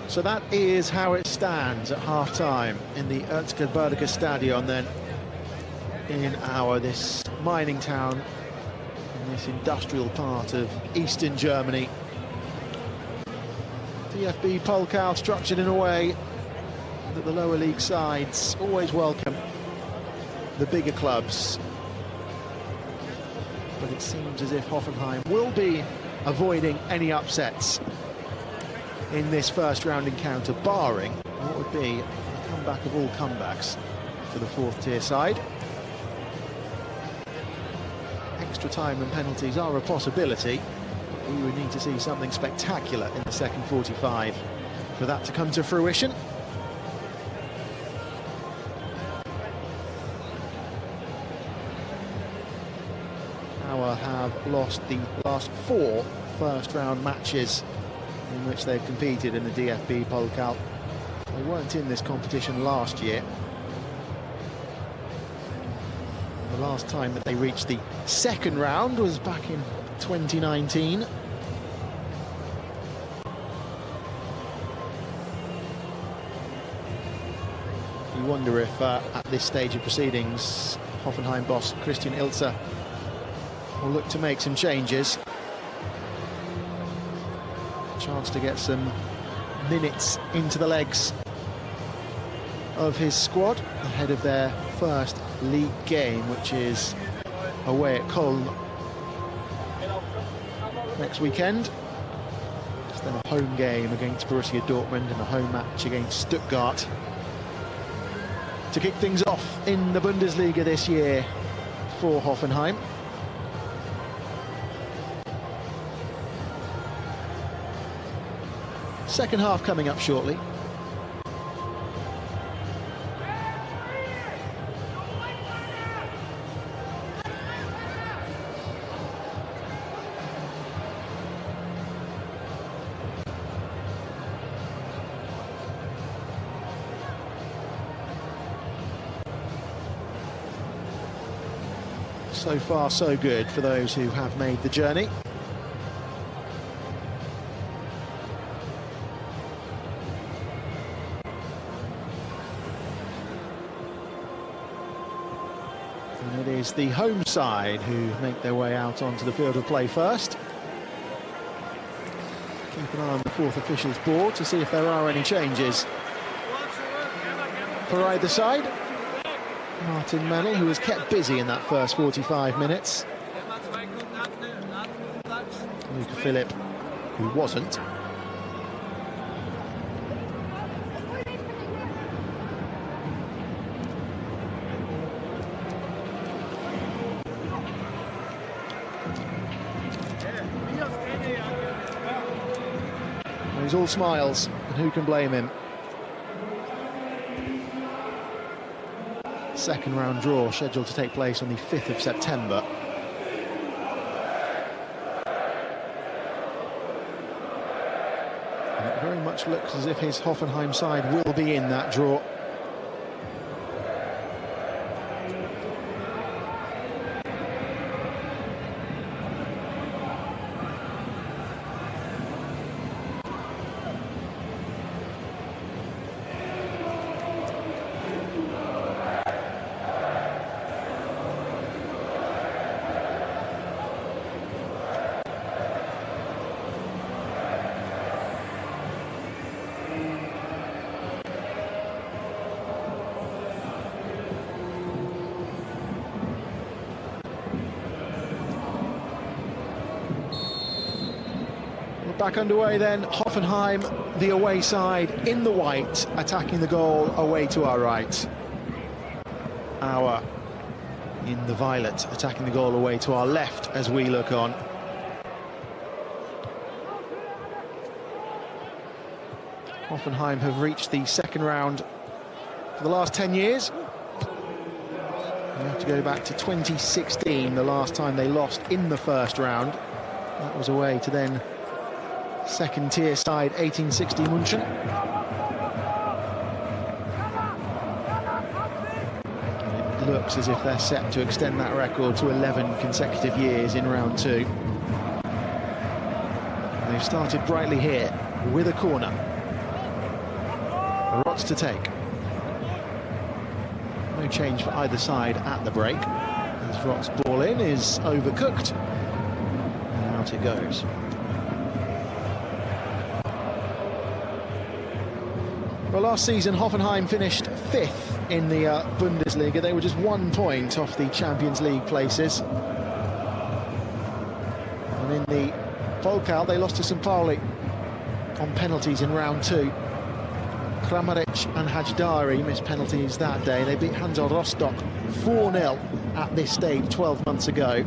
So that is how it stands at half-time in the Lüneburger Stadion then in this mining town, in this industrial part of eastern Germany. DFB-Pokal structured in a way that the lower league sides always welcome the bigger clubs. But it seems as if Hoffenheim will be avoiding any upsets in this first round encounter, barring what would be a comeback of all comebacks for the fourth tier side. Extra time and penalties are a possibility. We would need to see something spectacular in the second 45 for that to come to fruition. Our have lost the last 4 first-round matches in which they've competed in the DFB-Pokal. They weren't in this competition last year. The last time that they reached the second round was back in 2019. You wonder if at this stage of proceedings Hoffenheim boss Christian Ilzer will look to make some changes. A chance to get some minutes into the legs of his squad ahead of their first league game, which is away at Köln next weekend. It's then a home game against Borussia Dortmund and a home match against Stuttgart to kick things off in the Bundesliga this year for Hoffenheim. Second half coming up shortly. So far, so good for those who have made the journey. And it is the home side who make their way out onto the field of play first. Keep an eye on the fourth officials board to see if there are any changes for either side. Martin Mennel, who was kept busy in that first 45 minutes. Luca Philipp, who wasn't. He's all smiles, and who can blame him? Second round draw scheduled to take place on the 5th of September. And it very much looks as if his Hoffenheim side will be in that draw. Back underway then, Hoffenheim, the away side, in the white, attacking the goal away to our right. Our in the violet, attacking the goal away to our left as we look on. Hoffenheim have reached the second round for the last 10 years. You have to go back to 2016, the last time they lost in the first round. That was away to then second tier side 1860 München. And it looks as if they're set to extend that record to 11 consecutive years in round 2. And they've started brightly here with a corner. shots to take. No change for either side at the break. As Rock's ball in is overcooked. And out it goes. Well, last season, Hoffenheim finished 5th in the Bundesliga. They were just 1 point off the Champions League places. And in the Pokal, they lost to St. Pauli on penalties in round 2. Kramaric and Hajdari missed penalties that day. They beat Hansa Rostock 4-0 at this stage 12 months ago.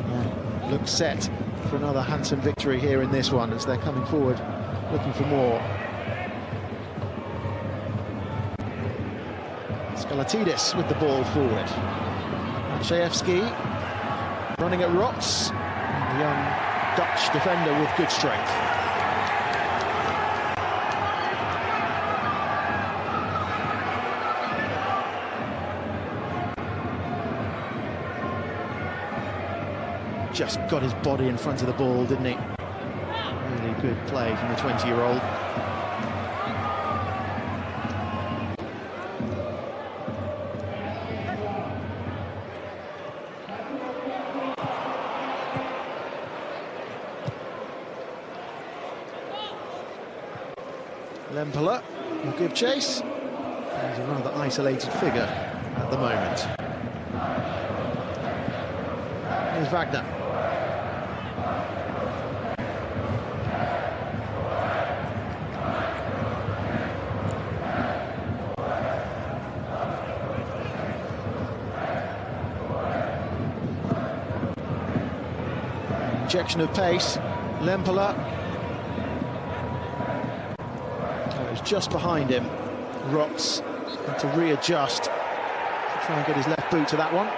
Yeah, looks set for another handsome victory here in this one as they're coming forward looking for more. Skalatidis with the ball forward. Maciejewski running at Rots. The young Dutch defender with good strength. Just got his body in front of the ball, didn't he? Really good play from the 20-year-old. Lemperle will give chase. He's a rather isolated figure at the moment. Here's Wagner. Injection of pace. Lemperle. It was just behind him. Rots had to readjust to try and get his left boot to that one.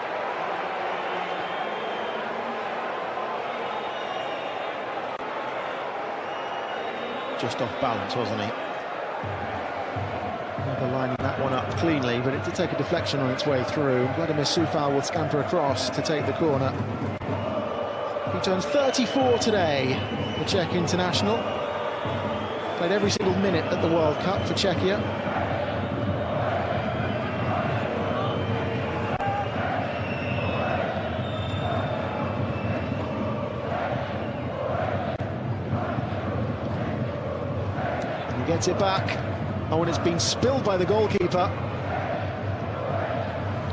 Just off balance, wasn't he? Never lining that one up cleanly, but it did take a deflection on its way through. Vladimir Sufal will scamper across to take the corner. He turns 34 today, the Czech international. Played every single minute at the World Cup for Czechia. And he gets it back. Oh, and it's been spilled by the goalkeeper.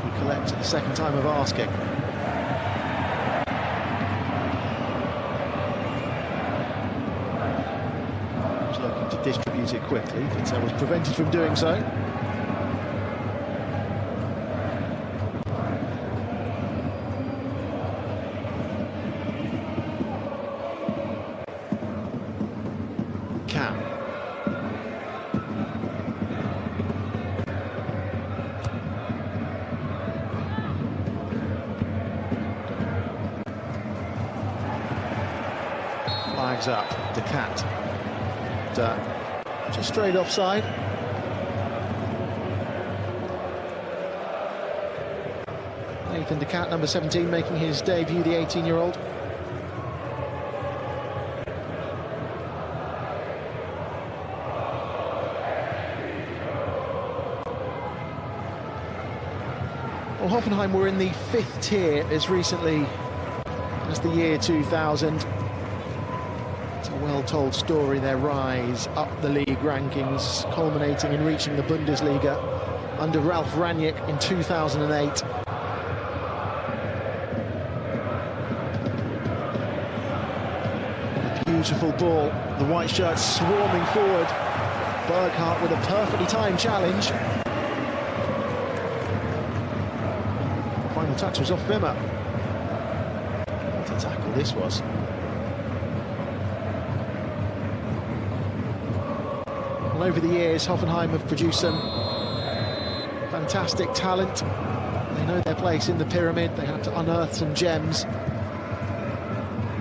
He collects at the second time of asking. Distribute it quickly, but was prevented from doing so. Cam. Flags up, De Cat. Just straight offside. Nathan De Cat, number 17, making his debut, the 18-year-old. Well, Hoffenheim were in the 5th tier as recently as the year 2000. Well-told story, their rise up the league rankings, culminating in reaching the Bundesliga under Ralf Rangnick in 2008. A beautiful ball, the white shirts swarming forward. Berghardt with a perfectly timed challenge. The final touch was off Wimmer. What a tackle this was. And over the years, Hoffenheim have produced some fantastic talent. They know their place in the pyramid. They had to unearth some gems,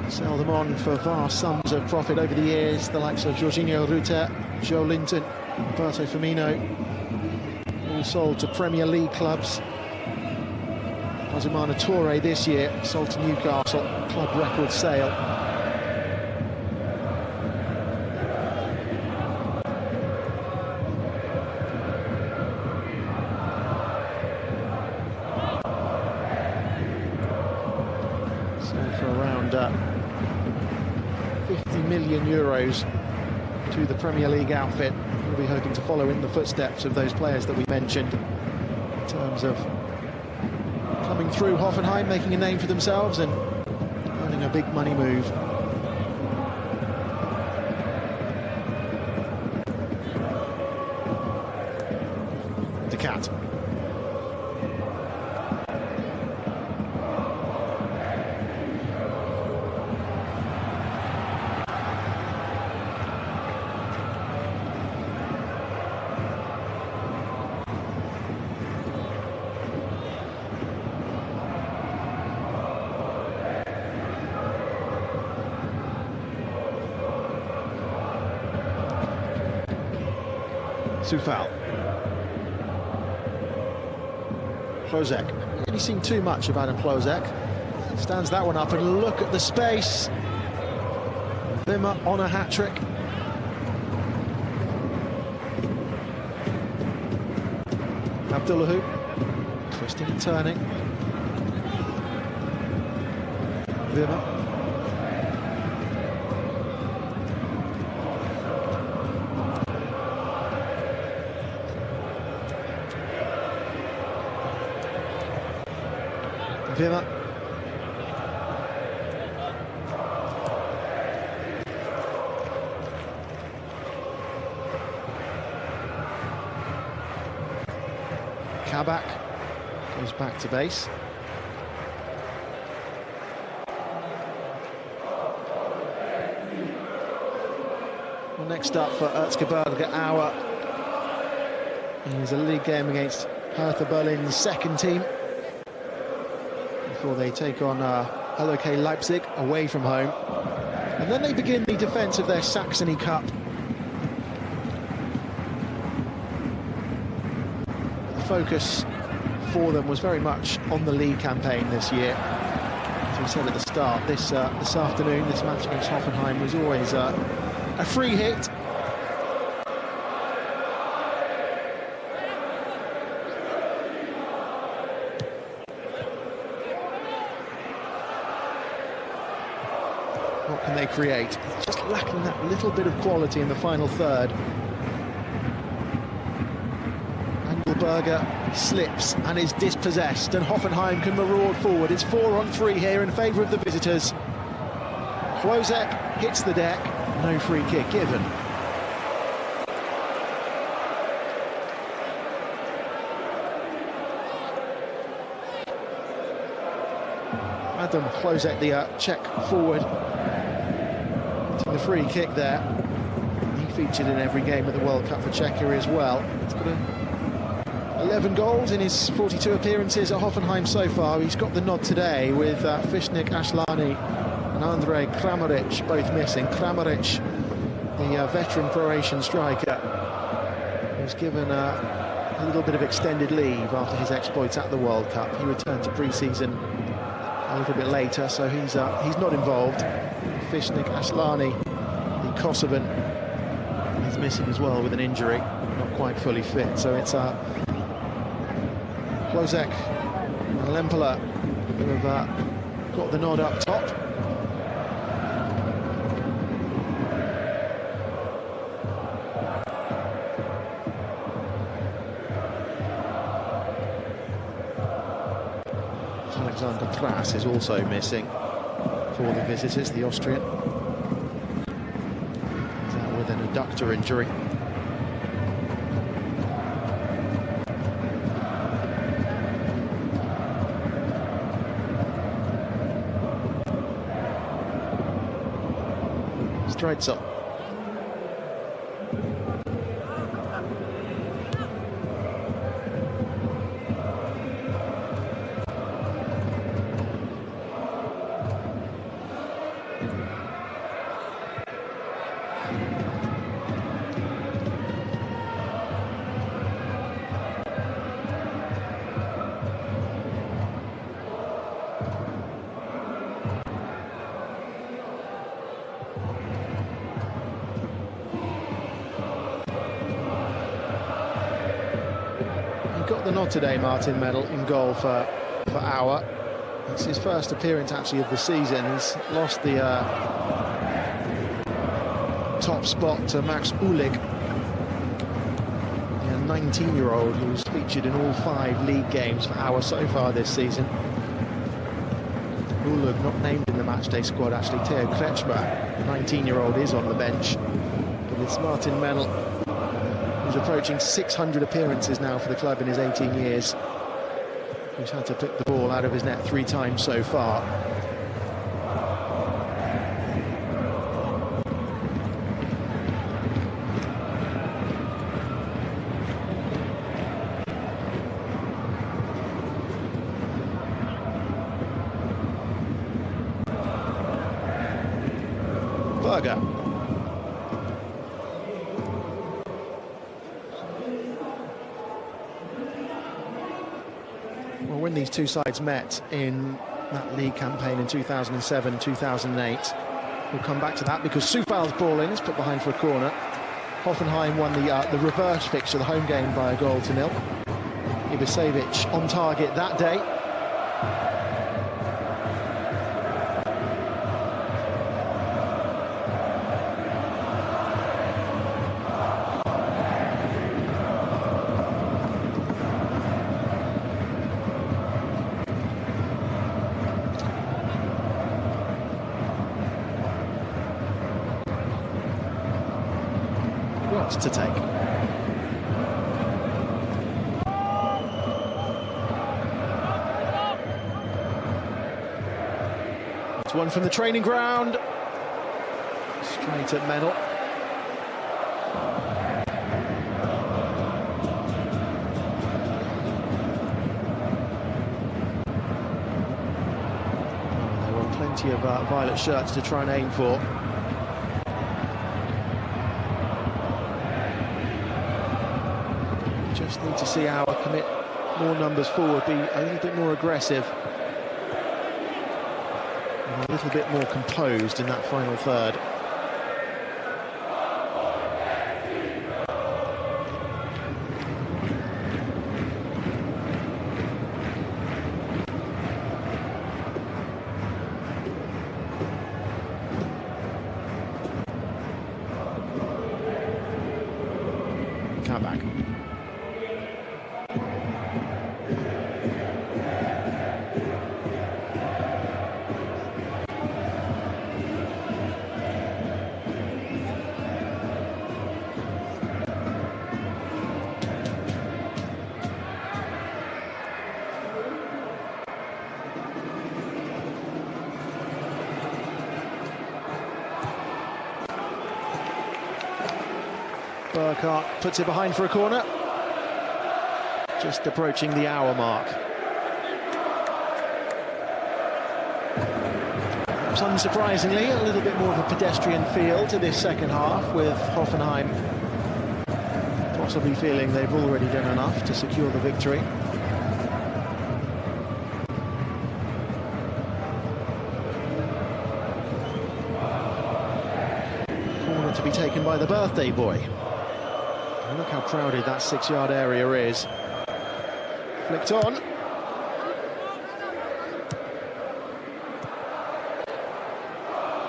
sell them on for vast sums of profit over the years. The likes of Jorginho Rutter, Joe Linton, Roberto Firmino, all sold to Premier League clubs. Ousmane Touré this year sold to Newcastle, club record sale. 50 million euros to the Premier League outfit. We'll be hoping to follow in the footsteps of those players that we mentioned in terms of coming through Hoffenheim, making a name for themselves and earning a big money move. De Cat. Soufal. Klozek. Haven't really seen too much of Adam Klozek. Stands that one up, and look at the space. Wimmer on a hat-trick. Abdullahu. Twisting and turning. Wimmer. Wimmer. Kabak goes back to base. Well, next up for Erzgebirge Aue is a league game against Hertha Berlin's second team, before they take on LOK Leipzig away from home. And then they begin the defence of their Saxony Cup. The focus for them was very much on the league campaign this year. As we said at the start, this afternoon, this match against Hoffenheim was always a free hit. What can they create? It's just lacking that little bit of quality in the final third. Engelberger slips and is dispossessed, and Hoffenheim can maraud forward. It's 4-on-3 here in favour of the visitors. Klozek hits the deck, no free kick given. Adam Klozek, the Czech forward, the free kick there. He featured in every game at the World Cup for Czechia as well. He's got 11 goals in his 42 appearances at Hoffenheim so far. He's got the nod today with Fishnik Asllani and Andrej Kramaric both missing. Kramaric, the veteran Croatian striker, was given a little bit of extended leave after his exploits at the World Cup. He returned to pre-season a little bit later, so he's not involved. Fishnik Asllani, the Kosovan, is missing as well with an injury, not quite fully fit. So it's Klozek and Lempela who have got the nod up top. Alexander Trass is also missing for the visitors, the Austrian. He's out with an adductor injury. Straight up. Got the nod today, Martin Medal, in goal for Aue. It's his first appearance actually of the season. He's lost the top spot to Max Ulig, the 19-year-old who's featured in all 5 league games for Auer so far this season. Ulig not named in the matchday squad actually. Theo Kretschmer, the 19-year-old, is on the bench. But it's Martin Mennel, who's approaching 600 appearances now for the club in his 18 years, who's had to pick the ball out of his net 3 times so far. Berger. Well, when these two sides met in that league campaign in 2007-2008, we'll come back to that because Soufal's ball in is put behind for a corner. Hoffenheim won the reverse fixture, the home game, by a 1-0. Ibisevic on target that day. To take. It's one from the training ground. Straight at Mennel. There were plenty of violet shirts to try and aim for. Just need to see Auer commit more numbers forward, be a little bit more aggressive and a little bit more composed in that final third. Come back. Burkhardt puts it behind for a corner. Just approaching the hour mark. Perhaps unsurprisingly, a little bit more of a pedestrian feel to this second half, with Hoffenheim possibly feeling they've already done enough to secure the victory. Corner to be taken by the birthday boy. And look how crowded that 6-yard area is. Flicked on.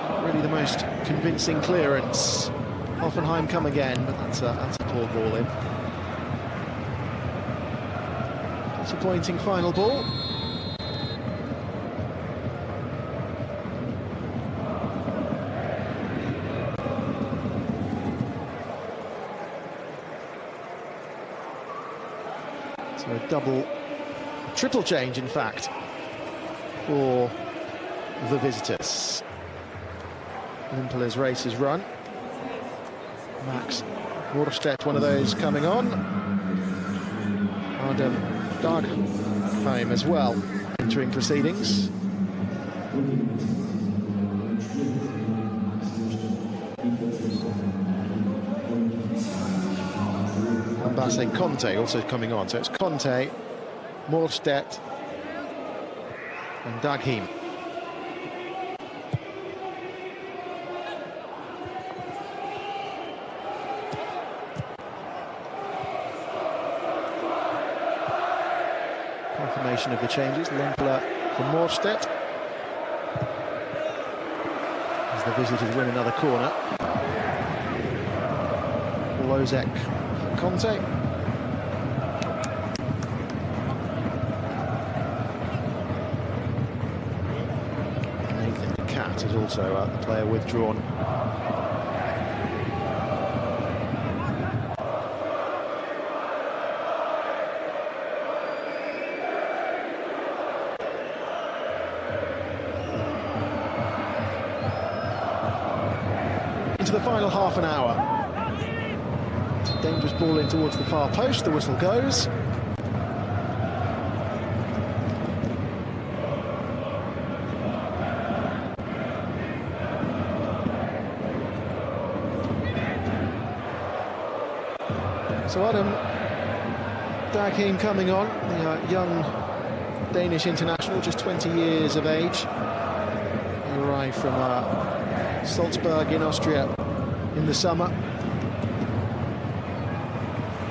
Not really the most convincing clearance. Hoffenheim come again, but that's a poor ball in. Disappointing final ball. So a triple change, in fact, for the visitors. Limpoler's race is run. Max Vorstedt, one of those coming on. Adam Dargheim as well, entering proceedings. Basse Conte also coming on, so it's Conte, Morstedt and Dargheim. Confirmation of the changes. Limpoler from Morstedt. As the visitors win another corner. Lozek for Conte. Nathan the Cat is also the player withdrawn. Into the final half an hour. It's a dangerous ball in towards the far post. The whistle goes. So Adam Daghim coming on, the young Danish international, just 20 years of age. He arrived from Salzburg in Austria in the summer.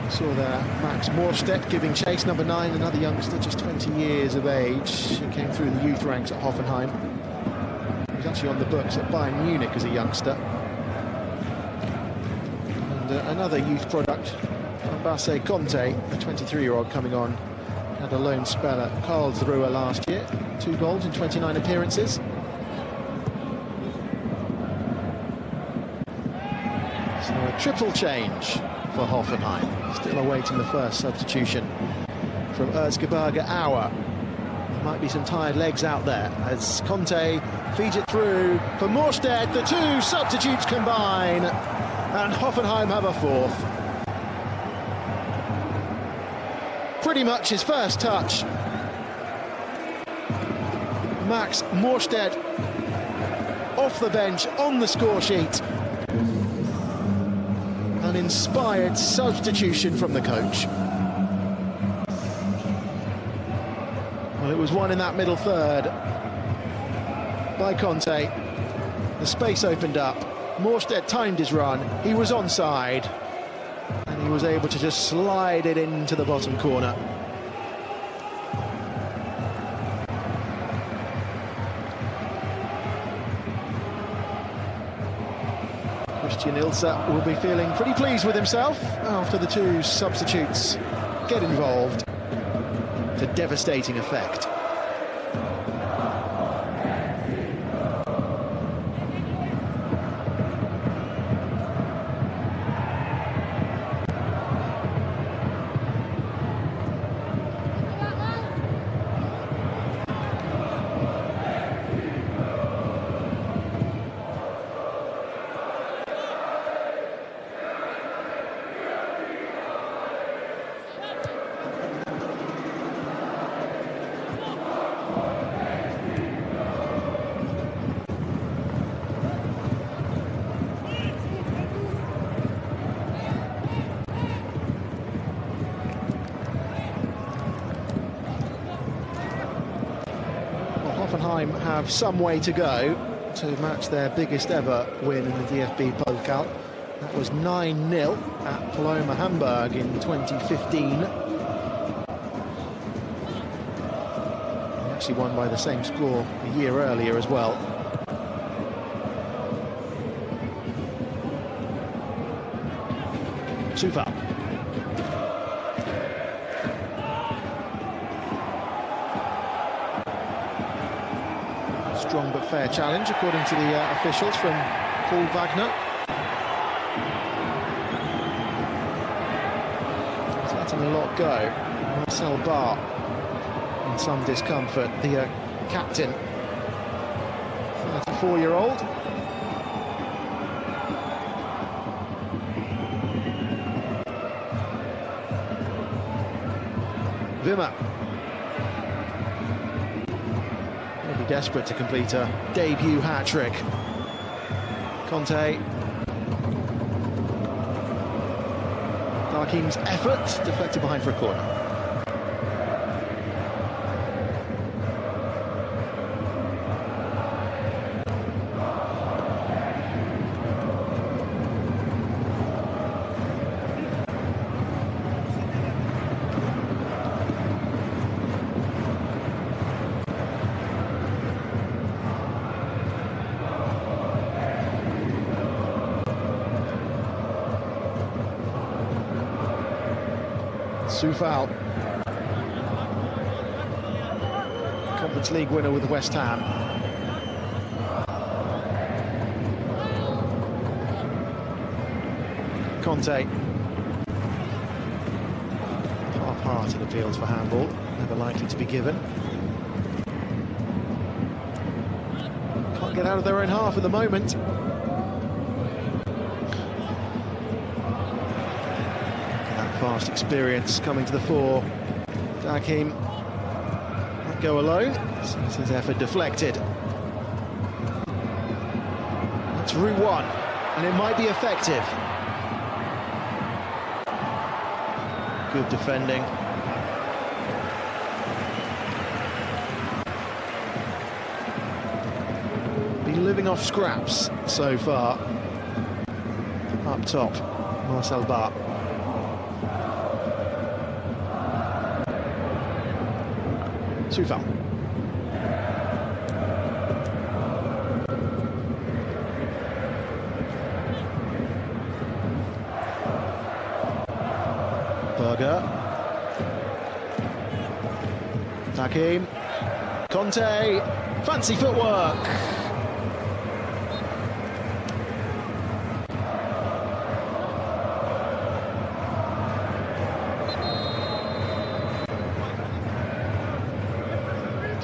Saw there Max Morstedt giving chase, number 9, another youngster, just 20 years of age. He came through the youth ranks at Hoffenheim. He was actually on the books at Bayern Munich as a youngster. And another youth product, Basse Conte, a 23-year-old coming on, had a loan spell at Karlsruhe last year, 2 goals in 29 appearances. So a triple change for Hoffenheim, still awaiting the first substitution from Erzgebirge Aue. There might be some tired legs out there as Conte feeds it through for Morstedt. The 2 substitutes combine and Hoffenheim have a 4th. Pretty much his first touch. Max Morstedt off the bench on the score sheet. An inspired substitution from the coach. Well, it was one in that middle third by Conte. The space opened up. Morstedt timed his run. He was onside. And he was able to just slide it into the bottom corner. Christian Ilse will be feeling pretty pleased with himself after the 2 substitutes get involved. It's a devastating effect. Hoffenheim have some way to go to match their biggest ever win in the DFB-Pokal. That was 9-0 at Paloma Hamburg in 2015. They actually won by the same score a year earlier as well. Super. Strong but fair challenge, according to the officials from Paul Wagner. He's letting a lot go. Marcel Barr in some discomfort. The captain, 34-year-old. Wimmer. Desperate to complete a debut hat-trick. Conte. Daghim's effort deflected behind for a corner. Soufal. Conference League winner with West Ham. Conte. Half-hearted appeals for handball, never likely to be given. Can't get out of their own half at the moment. That fast experience coming to the fore. Dakim might go alone. Sees his effort deflected. That's route one, and it might be effective. Good defending. Been living off scraps so far. Up top, Marcel Bar. Soufal. Berger. Dakim. Conte. Fancy footwork.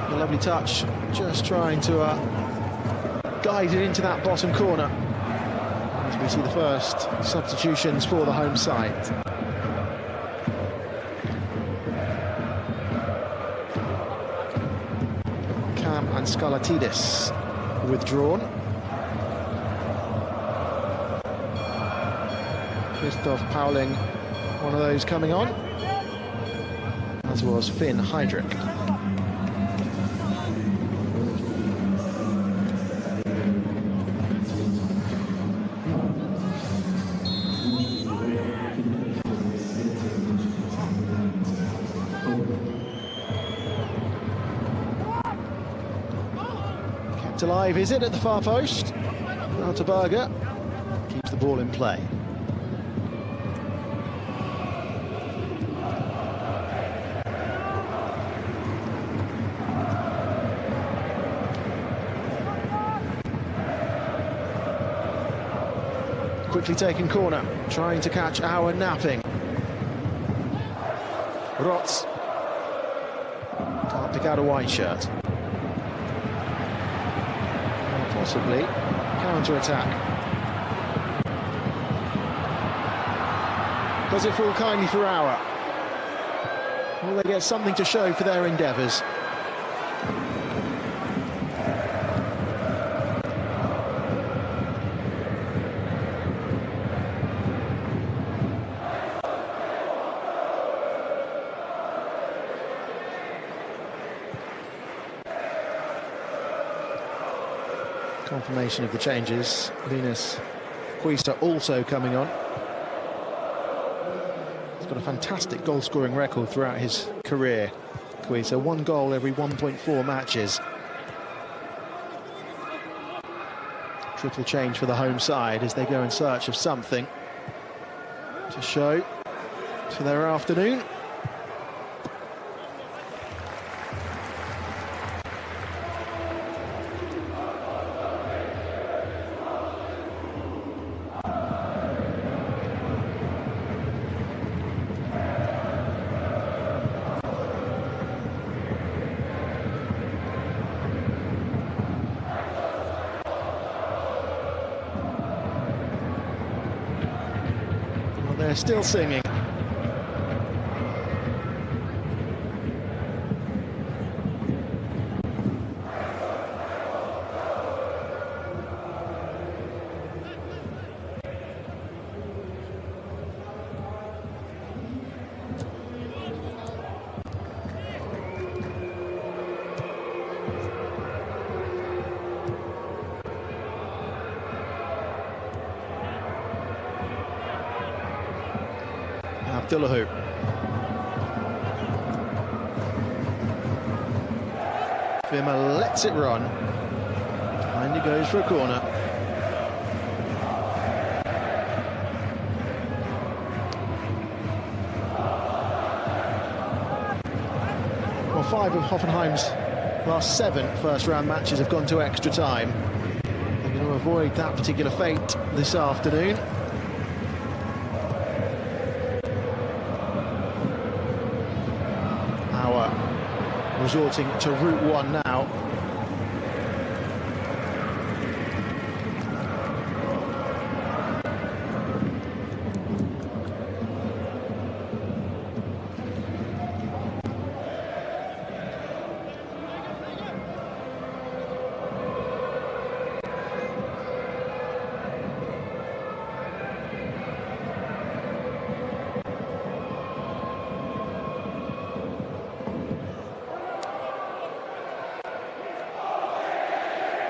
A lovely touch. Just trying to guide it into that bottom corner. As we see the first substitutions for the home side. And Skalatidis withdrawn. Christoph Pauling, one of those coming on, as was Finn Heydrich. Alive, is it, at the far post? Now to Berger. Keeps the ball in play. Quickly taken corner, trying to catch our napping. Rotz. Can't pick out a white shirt. Possibly counter-attack. Does it fall kindly for Auer? Will they get something to show for their endeavours? Confirmation of the changes. Linus Quista also coming on. He's got a fantastic goal-scoring record throughout his career. Quista, 1 goal every 1.4 matches. Triple change for the home side as they go in search of something to show for their afternoon. They're still singing. Abdullahu. Firma lets it run. And he goes for a corner. 5 of Hoffenheim's last 7 first-round matches have gone to extra time. They're going to avoid that particular fate this afternoon. Resorting to Route 1 now.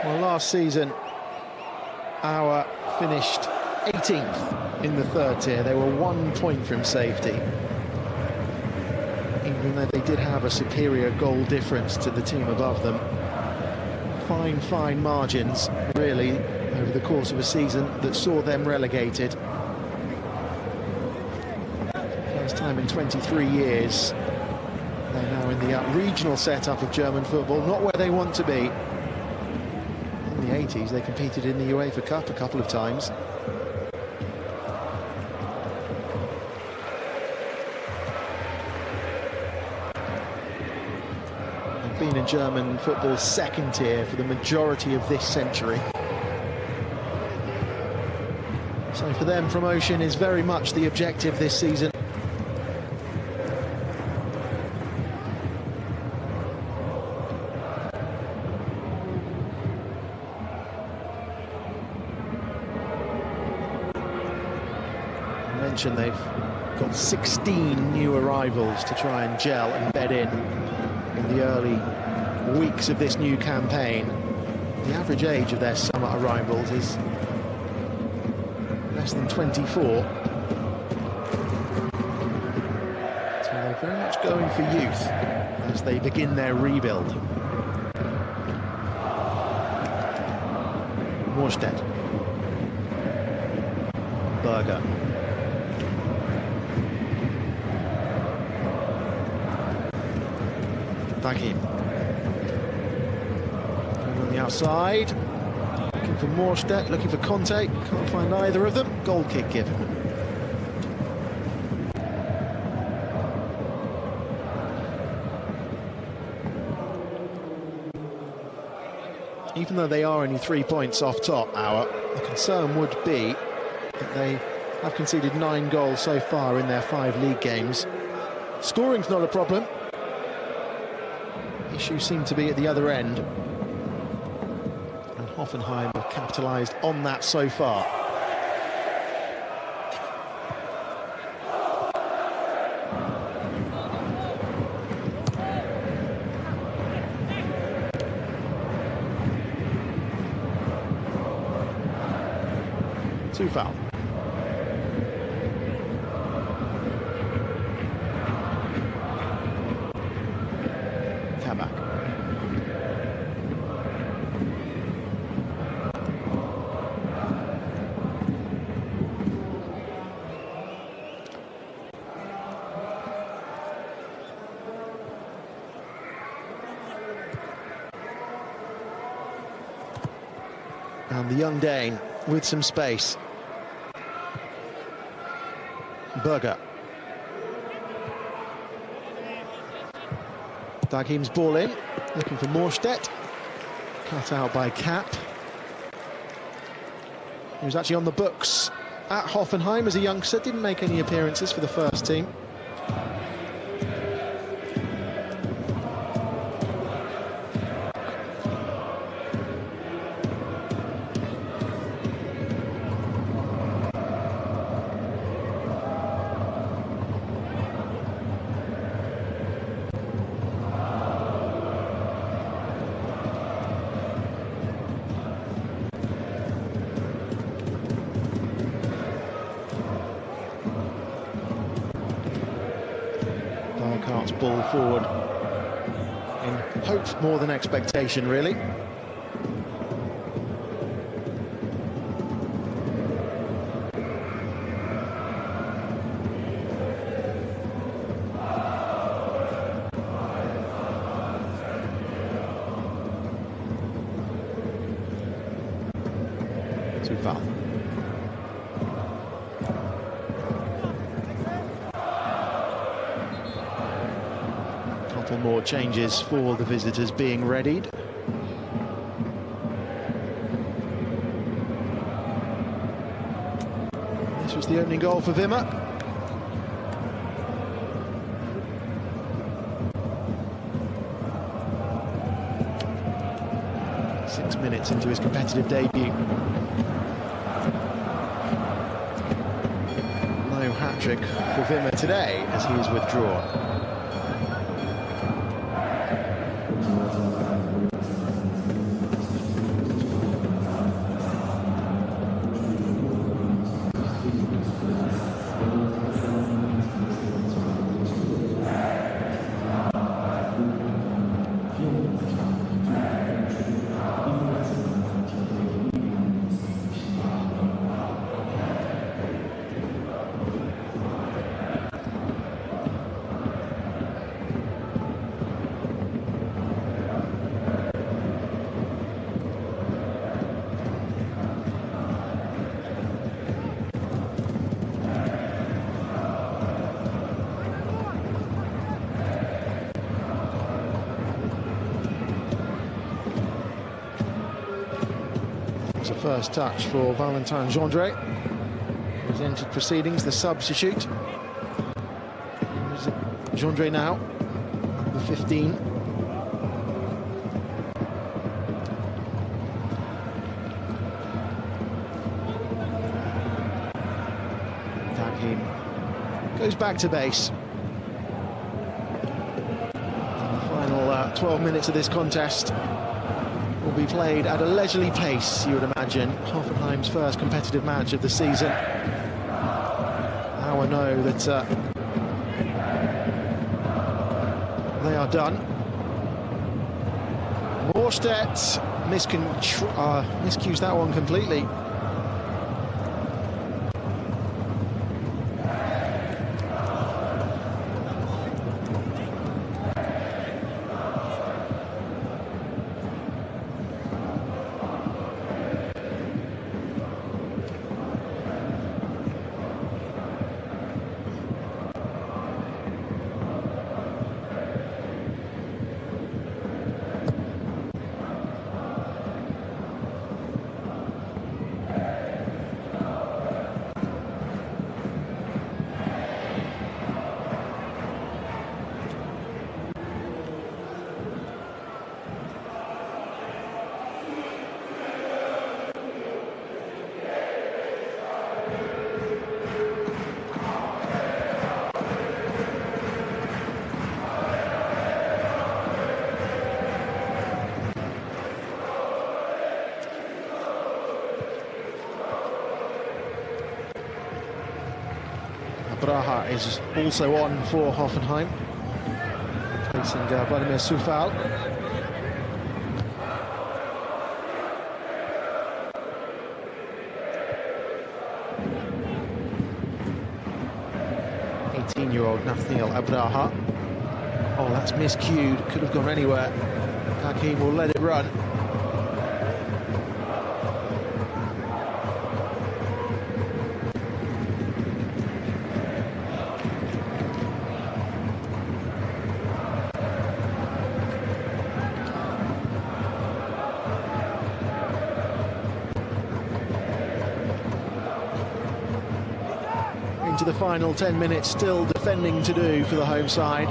Well, last season, Auer finished 18th in the 3rd tier. They were 1 point from safety. Even though they did have a superior goal difference to the team above them. Fine margins, really, over the course of a season that saw them relegated. First time in 23 years. They're now in the regional setup of German football, not where they want to be. In the 80s, they competed in the UEFA Cup a couple of times. They've been in German football's 2nd tier for the majority of this century. So for them, promotion is very much the objective this season. They've got 16 new arrivals to try and gel and bed in the early weeks of this new campaign. The average age of their summer arrivals is less than 24. So they're very much going for youth as they begin their rebuild. Morstedt. Berger. Dagim. On the outside, looking for Morstedt, looking for Conte, can't find either of them. Goal kick given. Even though they are only 3 points off top, the concern would be that they have conceded 9 goals so far in their 5 league games. Scoring's not a problem. Issues seem to be at the other end, and Hoffenheim have capitalised on that so far. Two foul. And the young Dane with some space. Berger. Dagim's ball in, looking for Morstedt. Cut out by Kapp. He was actually on the books at Hoffenheim as a youngster, didn't make any appearances for the first team. Cart's ball forward in hope more than expectation, really. Zufall. Couple more changes for the visitors being readied. This was the opening goal for Wimmer. Minutes into his competitive debut. No hat-trick for Wimmer today as he is withdrawn. First touch for Valentin Gendré. He's entered proceedings, the substitute. Gendré now, the 15. Taghin goes back to base. And the final 12 minutes of this contest will be played at a leisurely pace, you would imagine. Hoffenheim's first competitive match of the season. Now I know that they are done. Morstedt miscues that one completely. Braha is also on for Hoffenheim, facing Vladimir Sufal. '18-year-old Nathaniel Abraha. Oh, that's miscued. Could have gone anywhere. Taghin will let it run. Into the final 10 minutes, still defending to do for the home side.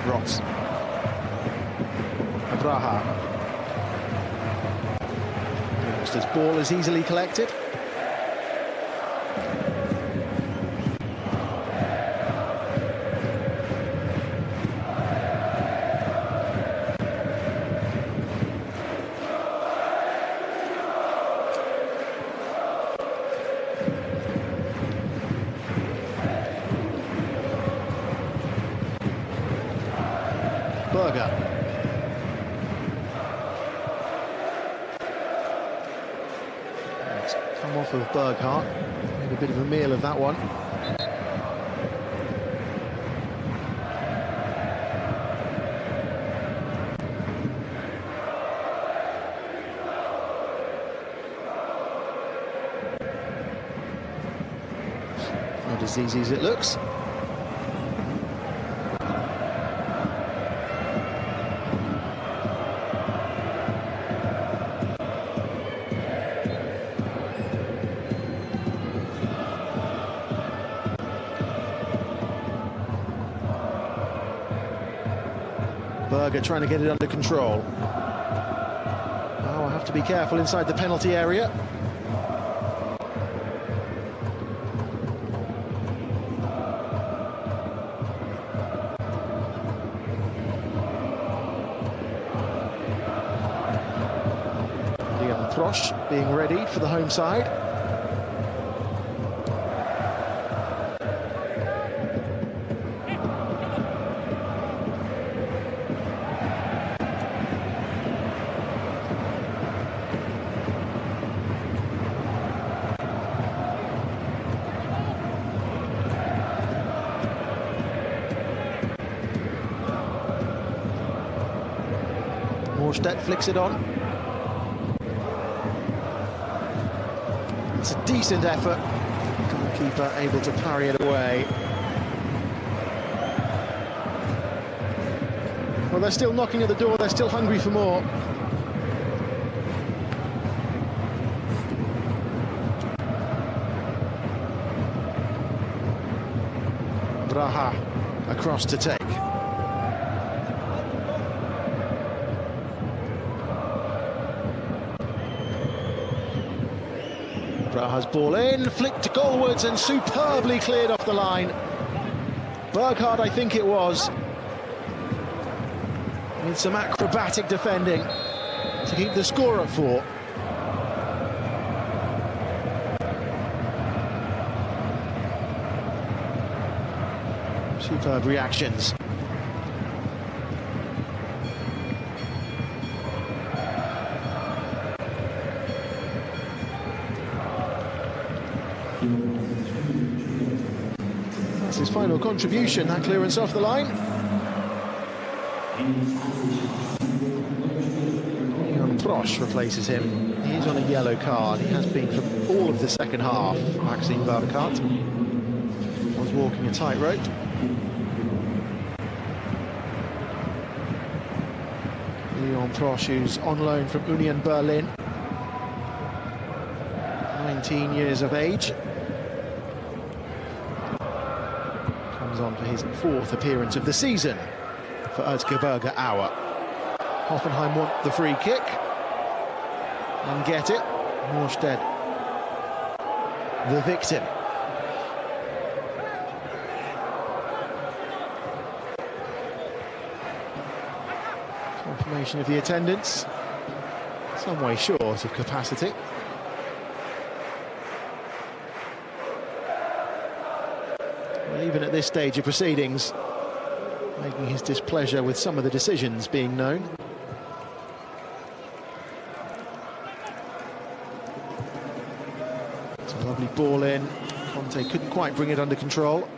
Ross. Abraha. Youngster's ball is easily collected. Berger. It's come off of Berghardt. Made a bit of a meal of that one. Not as easy as it looks. Berger trying to get it under control. Oh, I have to be careful inside the penalty area. Being ready for the home side. Morstedt flicks it on. It's a decent effort. Goalkeeper able to parry it away. Well, they're still knocking at the door. They're still hungry for more. Braha across to take. Braha's ball in, flicked goalwards and superbly cleared off the line. Burkhardt, I think it was, with some acrobatic defending to keep the score at 4. Superb reactions. That's his final contribution, that clearance off the line. Leon Prosch replaces him. He's on a yellow card. He has been for all of the second half. Maxime Burkhardt was walking a tightrope. Leon Prosch, who's on loan from Union Berlin. 19 years of age. Comes on for his 4th appearance of the season for Erzgebirge Aue. Hoffenheim want the free kick and get it. Morstedt, the victim. Confirmation of the attendance. Some way short of capacity. Even at this stage of proceedings, making his displeasure with some of the decisions being known. It's a lovely ball in. Conte couldn't quite bring it under control.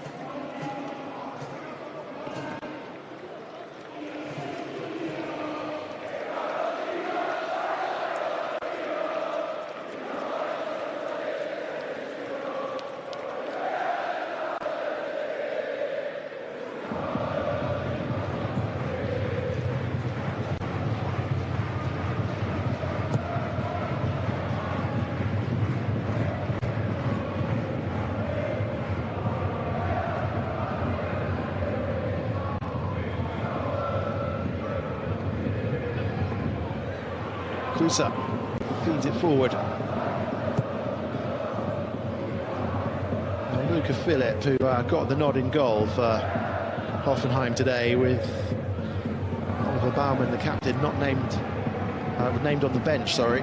Kusa feeds it forward. And Luca Philipp, who got the nod in goal for Hoffenheim today, with Oliver Baumann, the captain, not named on the bench, sorry.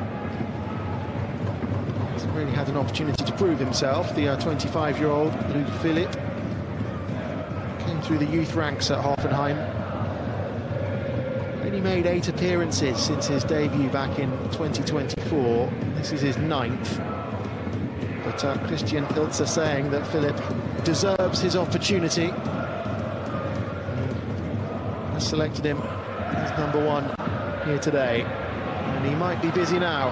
Hasn't really had an opportunity to prove himself. The 25-year-old Luca Philipp came through the youth ranks at Hoffenheim. Only made 8 appearances since his debut back in 2024. This is his 9th. But Christian Ilzer saying that Philipp deserves his opportunity. Has selected him as #1 here today. And he might be busy now.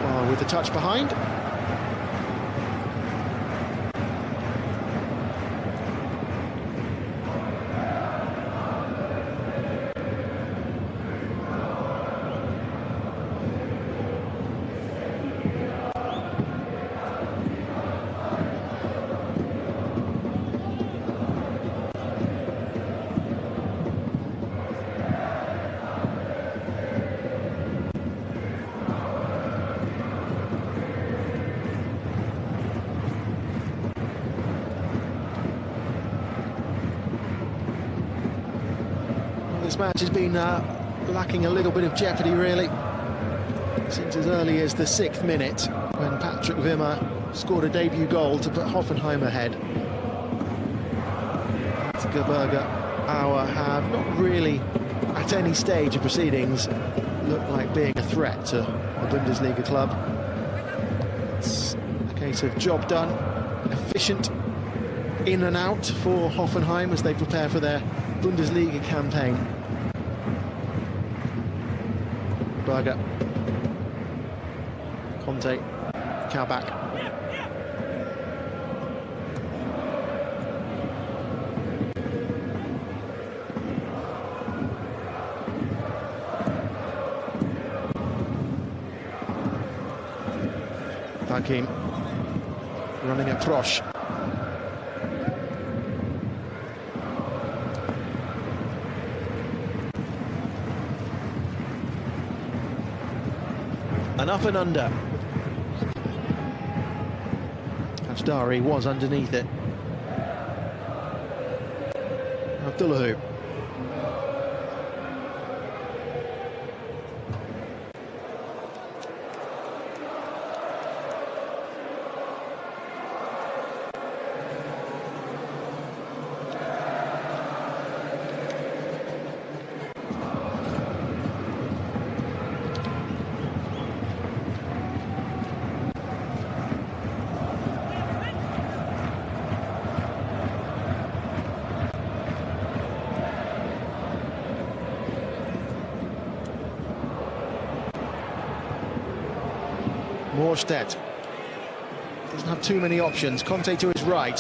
Well, with the touch behind. This match has been lacking a little bit of jeopardy, really, since as early as the 6th minute, when Patrick Wimmer scored a debut goal to put Hoffenheim ahead. Lüneburger have not really, at any stage of proceedings, looked like being a threat to a Bundesliga club. It's a case of job done, efficient in and out for Hoffenheim as they prepare for their Bundesliga campaign. Berger, Conte, Kabak. Hakim running at Prosch. An up and under. Hajdari was underneath it. Abdullahu. Morstedt doesn't have too many options. Conte to his right.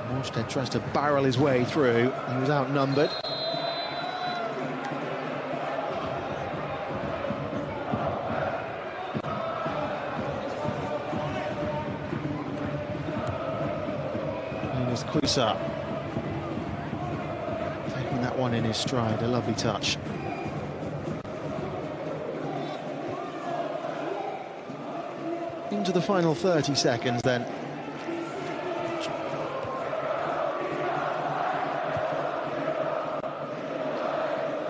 Morstedt tries to barrel his way through. He was outnumbered. Linus Kuisa taking that one in his stride. A lovely touch. Into the final 30 seconds then.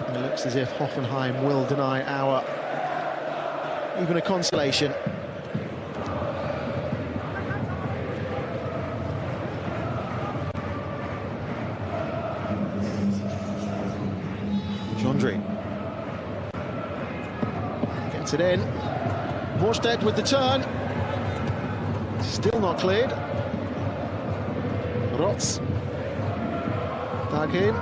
And it looks as if Hoffenheim will deny our even a consolation. Jondry gets it in. Morstedt with the turn. Still not cleared. Rotz. Back in.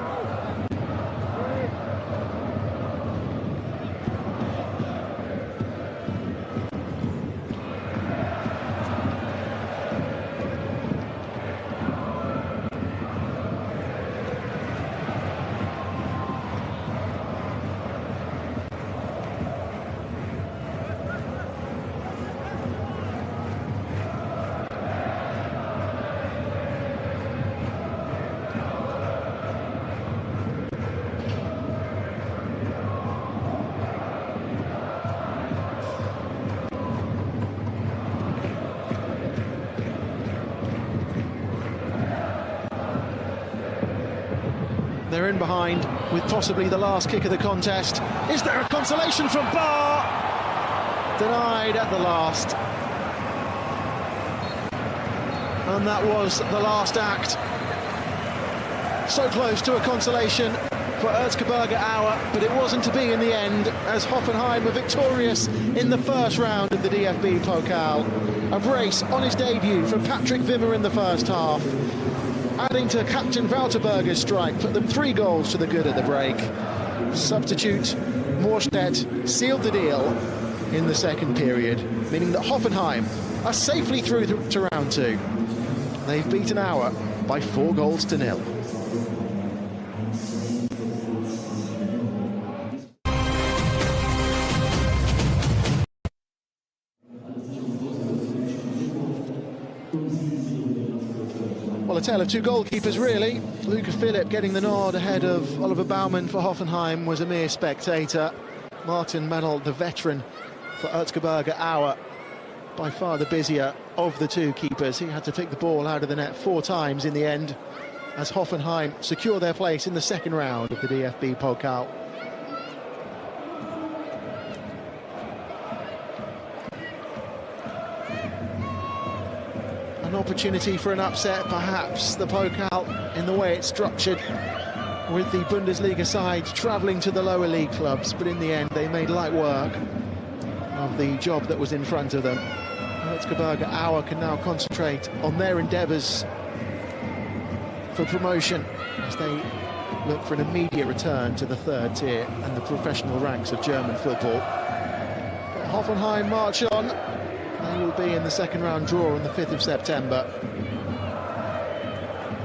They're in behind with possibly the last kick of the contest. Is there a consolation from Bar? Denied at the last. And that was the last act. So close to a consolation for Lüneburger Aue, but it wasn't to be in the end, as Hoffenheim were victorious in the first round of the DFB-Pokal. A brace on his debut from Patrick Wimmer in the first half, adding to Captain Wouterberger's strike, put them 3 goals to the good at the break. Substitute Morstedt sealed the deal, in the second period, meaning that Hoffenheim are safely through to round 2. They've beaten Auer by 4-0. Well, a tale of two goalkeepers, really. Luca Philipp getting the nod ahead of Oliver Baumann for Hoffenheim was a mere spectator. Martin Mennel, the veteran for Lüneburger Auer, by far the busier of the two keepers. He had to pick the ball out of the net 4 times in the end, as Hoffenheim secure their place in the second round of the DFB-Pokal. An opportunity for an upset, perhaps. The Pokal, in the way it's structured, with the Bundesliga sides travelling to the lower league clubs, but in the end they made light work of the job that was in front of them. Lüneburger Auer can now concentrate on their endeavours for promotion as they look for an immediate return to the 3rd tier and the professional ranks of German football. But Hoffenheim march on. They will be in the second round draw on the 5th of September.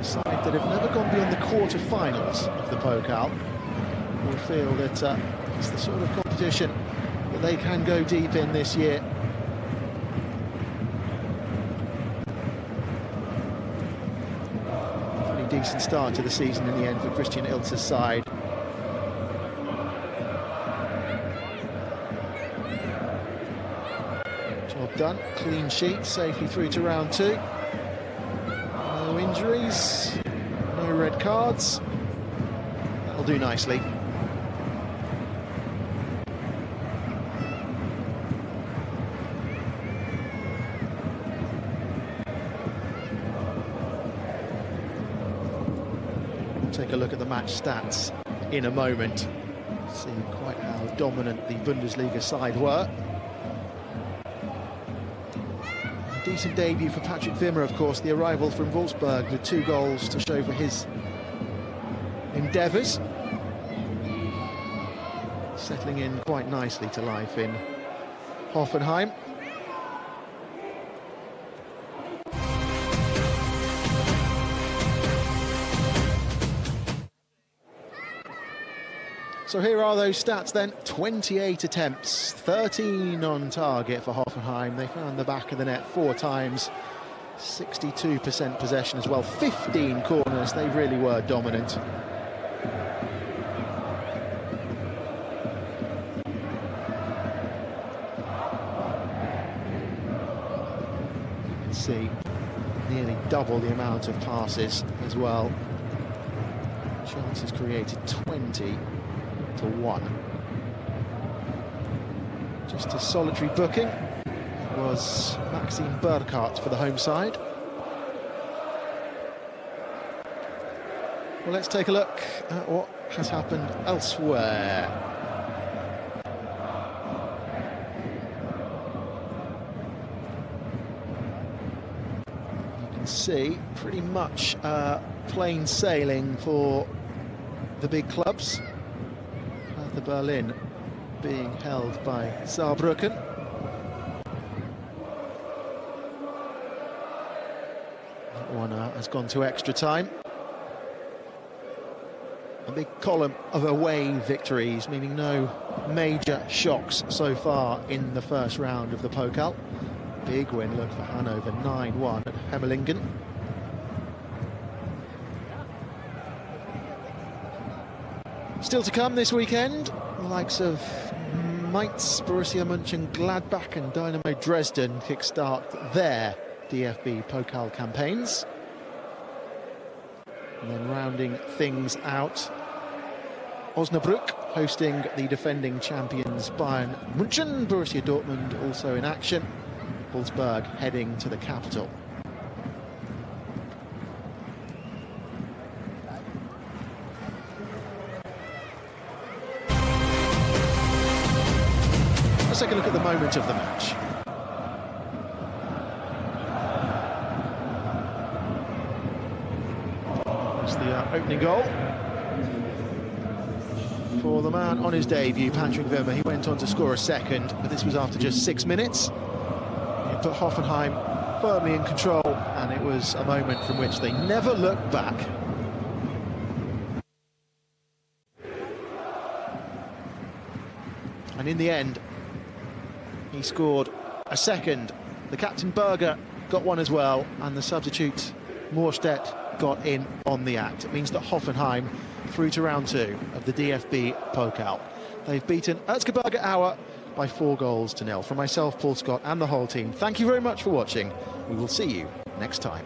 A side that have never gone beyond the quarter-finals of the Pokal will feel that it's the sort of competition that they can go deep in this year. Pretty decent start to the season in the end for Christian Ilz's side. Job done, clean sheet, safely through to round 2. No injuries, no red cards. That'll do nicely. Take a look at the match stats in a moment. See quite how dominant the Bundesliga side were. A decent debut for Patrick Wimmer, of course, the arrival from Wolfsburg with 2 goals to show for his endeavours. Settling in quite nicely to life in Hoffenheim. So here are those stats then. 28 attempts, 13 on target for Hoffenheim. They found the back of the net 4 times, 62% possession as well, 15 corners. They really were dominant. You can see nearly double the amount of passes as well. Chances created 20 to 1. Just a solitary booking was Maxime Burkhardt for the home side. Well, let's take a look at what has happened elsewhere. You can see pretty much plain sailing for the big clubs. The Berlin being held by Saarbrücken. That one has gone to extra time. A big column of away victories, meaning no major shocks so far in the first round of the Pokal. Big win, look, for Hanover, 9-1 at Hemmelingen. Still to come this weekend, the likes of Mainz, Borussia Mönchengladbach and Dynamo Dresden kickstart their DFB Pokal campaigns. And then rounding things out, Osnabrück hosting the defending champions Bayern München, Borussia Dortmund also in action, Wolfsburg heading to the capital. Let's take a look at the moment of the match. It's the opening goal For the man on his debut, Patrick Wimmer, he went on to score a second, but this was after just 6 minutes. He put Hoffenheim firmly in control, and it was a moment from which they never looked back. And in the end, he scored a second. The captain Berger got one as well, and the substitute Morstedt got in on the act. It means that Hoffenheim through to round 2 of the DFB-Pokal. They've beaten Erzgebirge Aue by 4-0. From myself, Paul Scott, and the whole team, thank you very much for watching. We will see you next time.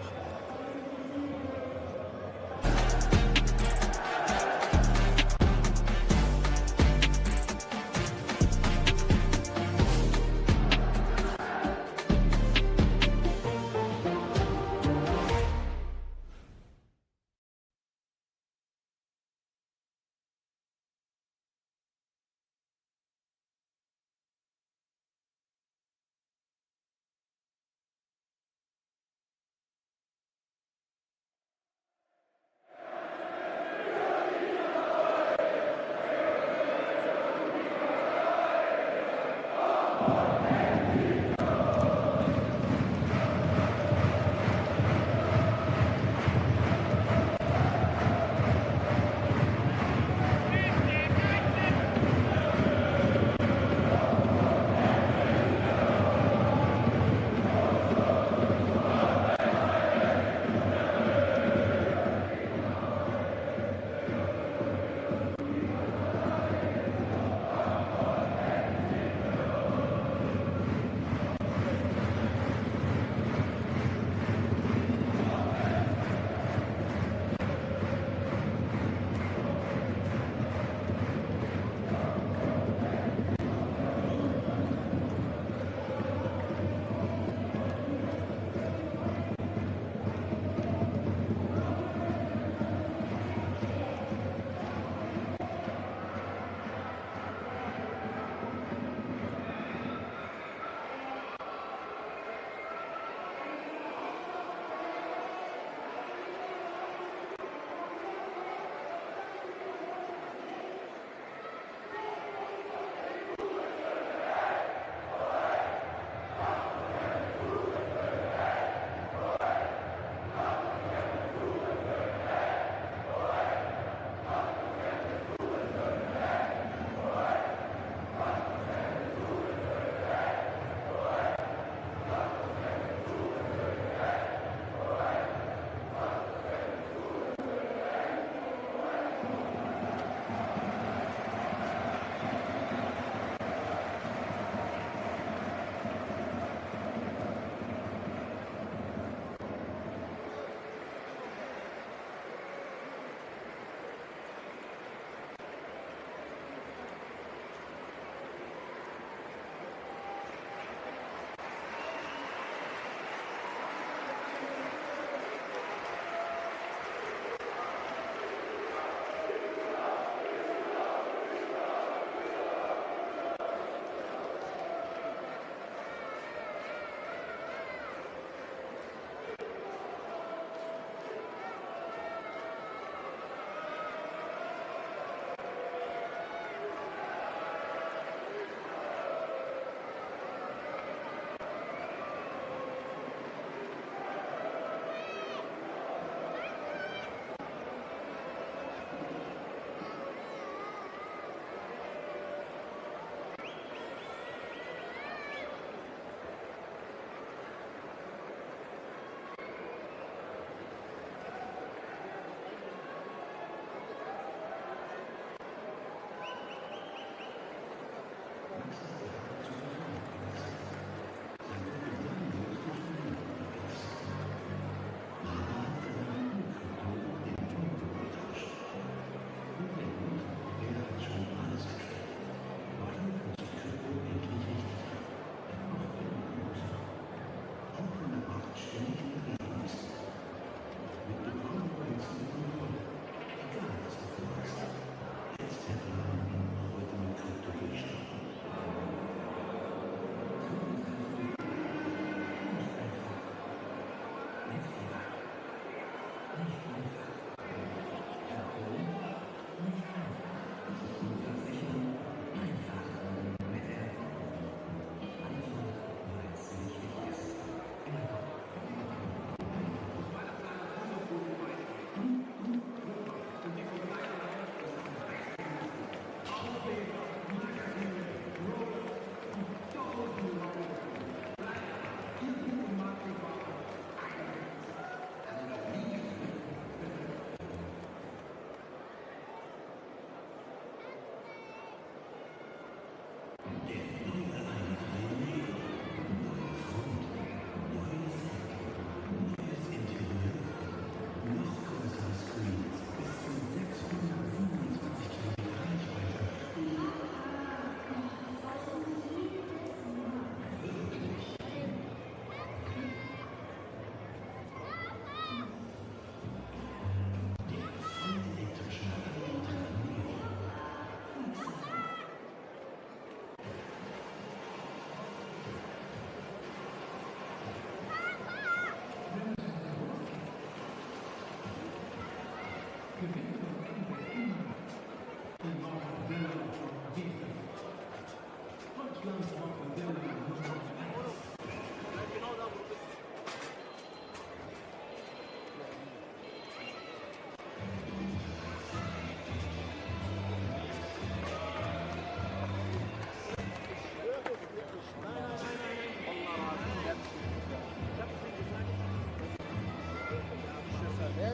Er hat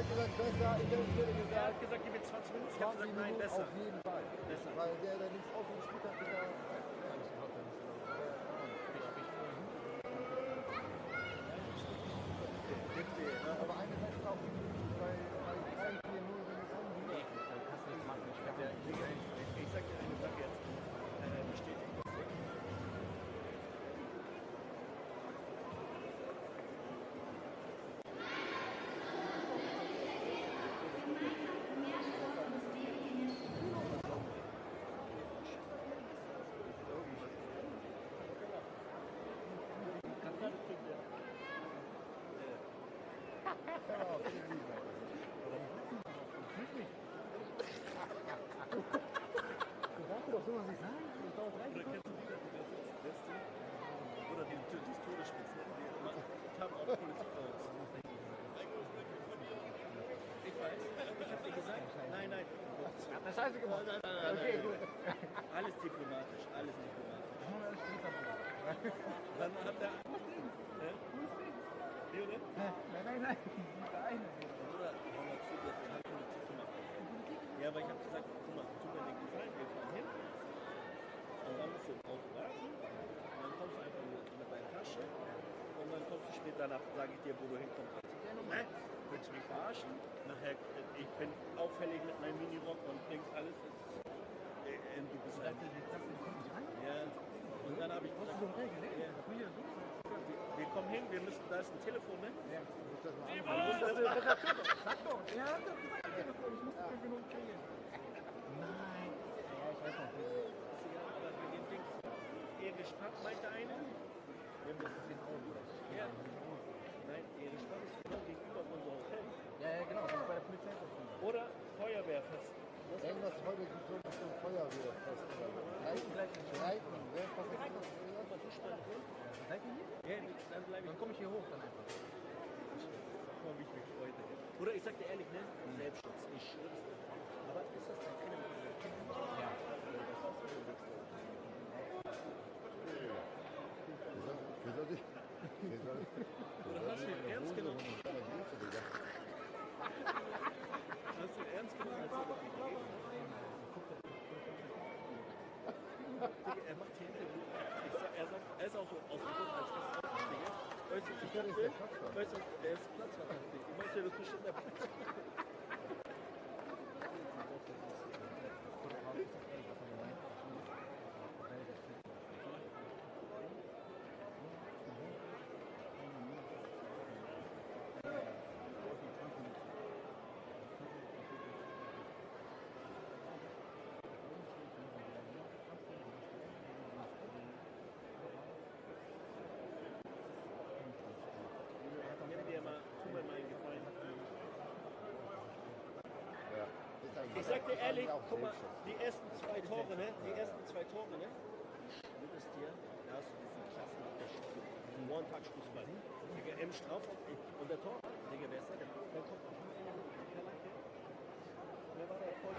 gesagt, besser, ich hätte gesagt, Er hat gesagt, gib mir 20 Minuten. Ich habe gesagt, nein, besser. Auf jeden Fall. Besser. Weil der nichts auf dem Spiel hat, der aber eine Sache ist auch bei 3-4-0, wenn es angeht. Nee, das kannst du nicht machen. Ich sag dir eine Sache jetzt. Bestätigt das. Oder die Todesspitzen, die haben auch Politik bei uns. Ich weiß, ich habe dir gesagt, nein. Hat eine Scheiße gemacht. Nein. Okay, gut. Alles diplomatisch, alles diplomatisch. Dann hat er... Wie oder? Nein. Oder, hör mal zu, der hat keine Politik gemacht. Ja, aber ich habe gesagt, guck mal, tu mir den Gefallen, wir fahren hin. Und dann musst du im Auto warten. Und dann kommst du einfach mit deiner Tasche. Und dann kommst du später danach, sage ich dir, wo du hinkommst. Ne? Willst du mich verarschen? Nachher, ich bin auffällig mit meinem Minirock und links alles. Du bist halt... Ja. Und dann habe ich gesagt, wir kommen hin, wir müssen, da ist ein Telefon, ne? Ja. Man muss das machen. Sag doch, er hat doch gesagt, Telefon, ich muss 5 Minuten kriegen. Nein. Ja, ich weiß noch. Ist egal, aber mit dem Ding, Ihre Stadt, meinte einer? Wir müssen den Auto. Ja. Nein, Ihre Stadt ist genau gegenüber unserem Hotel. Ja, genau, das ist bei der Polizei. Oder Feuerwehrfest. Irgendwas heute gibt so ein bisschen Feuerwehrfest. Reiten, wer passiert das? Seid ihr hier? Ja, dann bleibe ich. Dann komme ich hier hoch dann einfach. Guck mal, wie ich mich freue. Oder ich sag dir ehrlich, ne? Selbstschutz. Ich schwör's dir. Aber ist das dein Kind? Ja. Oder hast du ihn ernst genommen? Hast du ihn ernst genommen, als er doch nicht gegeben hat? Er macht hier Interview. Er sagt, er ist auch so aus dem Grund als Gast. Weißt du, was ich dachte? Weißt du, der ist Platzwart. Du meinst ja, das ist bestimmt der Platz. Ich sag dir ehrlich, guck mal, die ersten zwei Tore, ne? Ich schwöre es dir, da hast du diesen klassen diesen One-Touch-Fußball. Im Strafraum und der Tor, Digga, wer ist da? Der kommt auf den Keller. Wer war der Erfolg?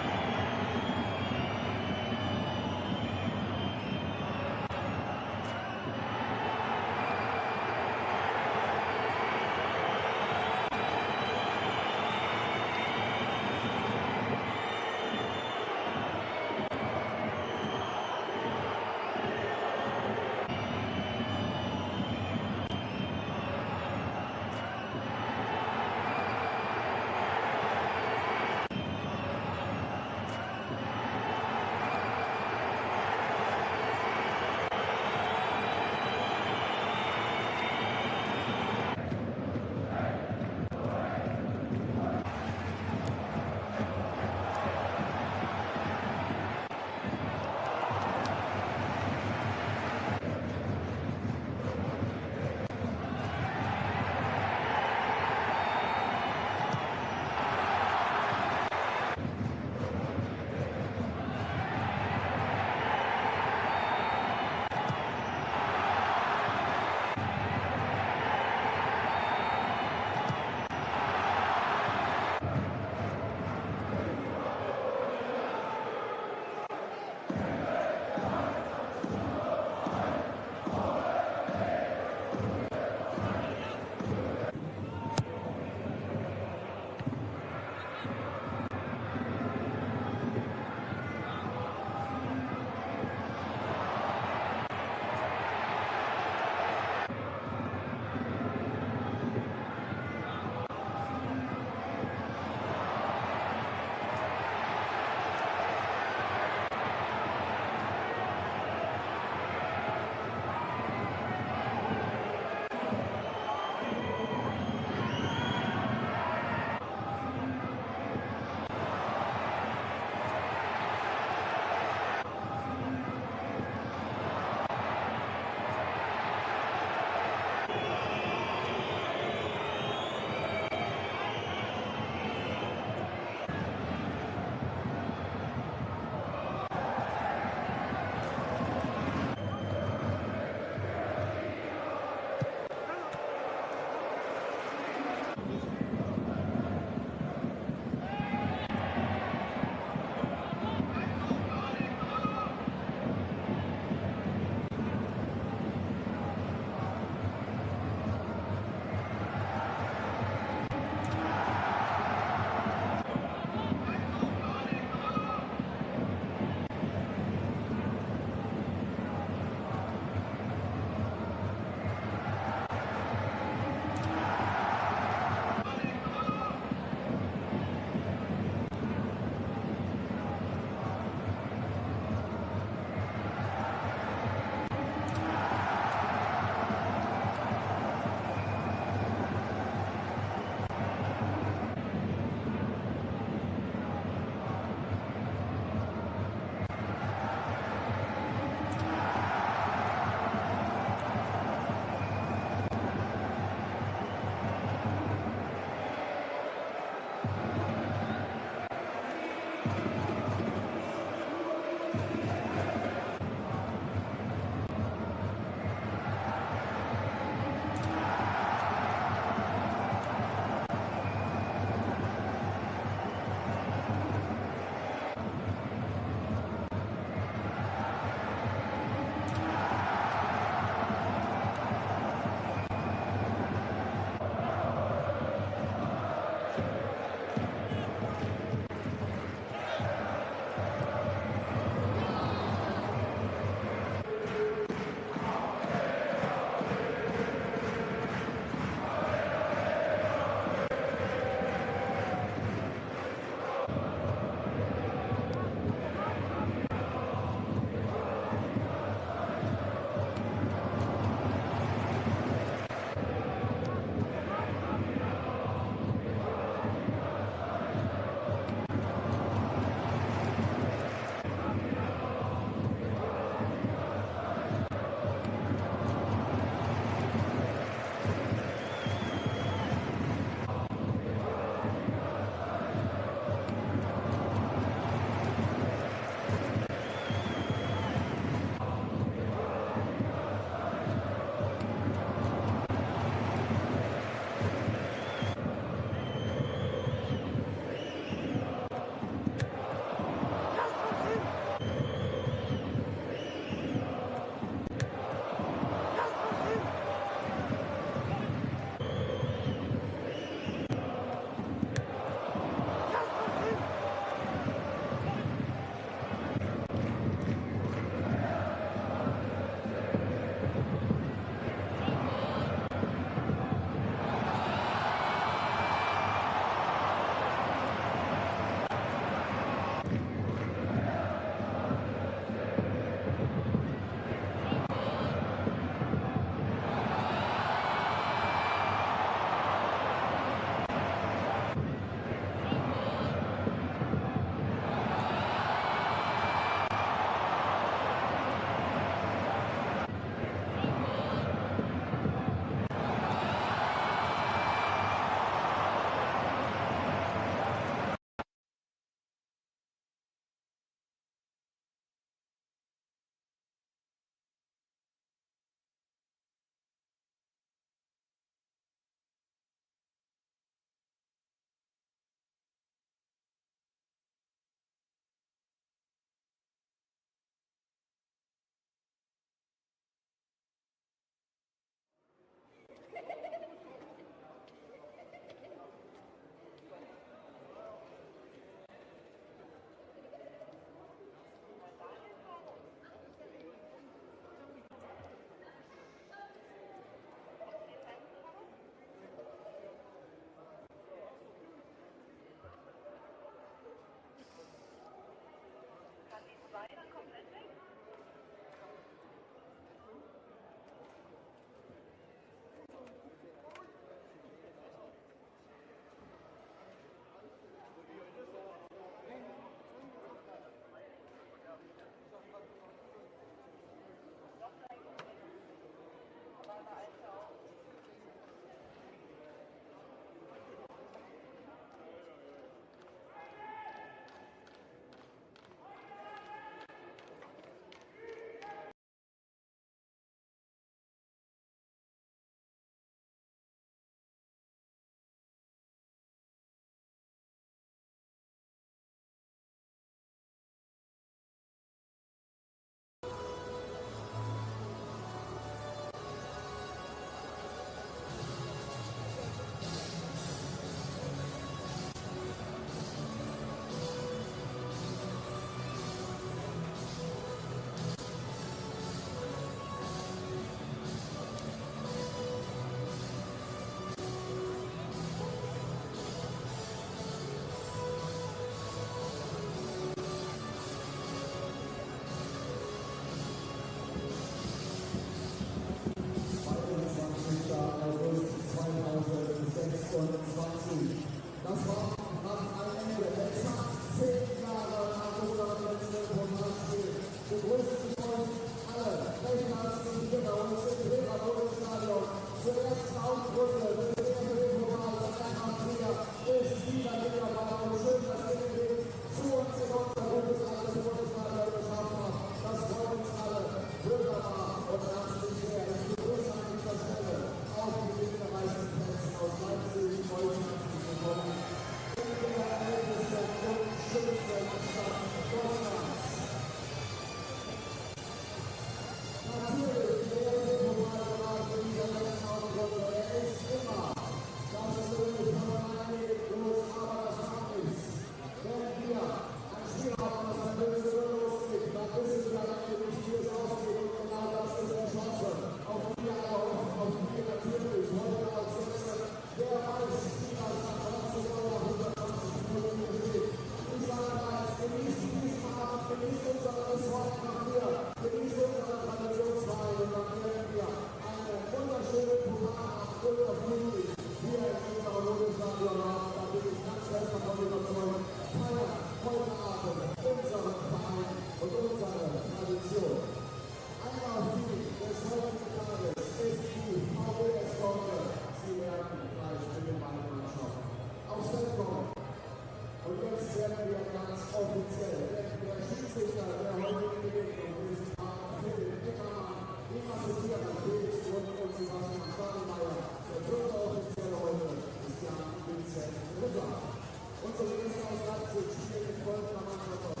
Oberliga Nord, spielt mit vollem Mann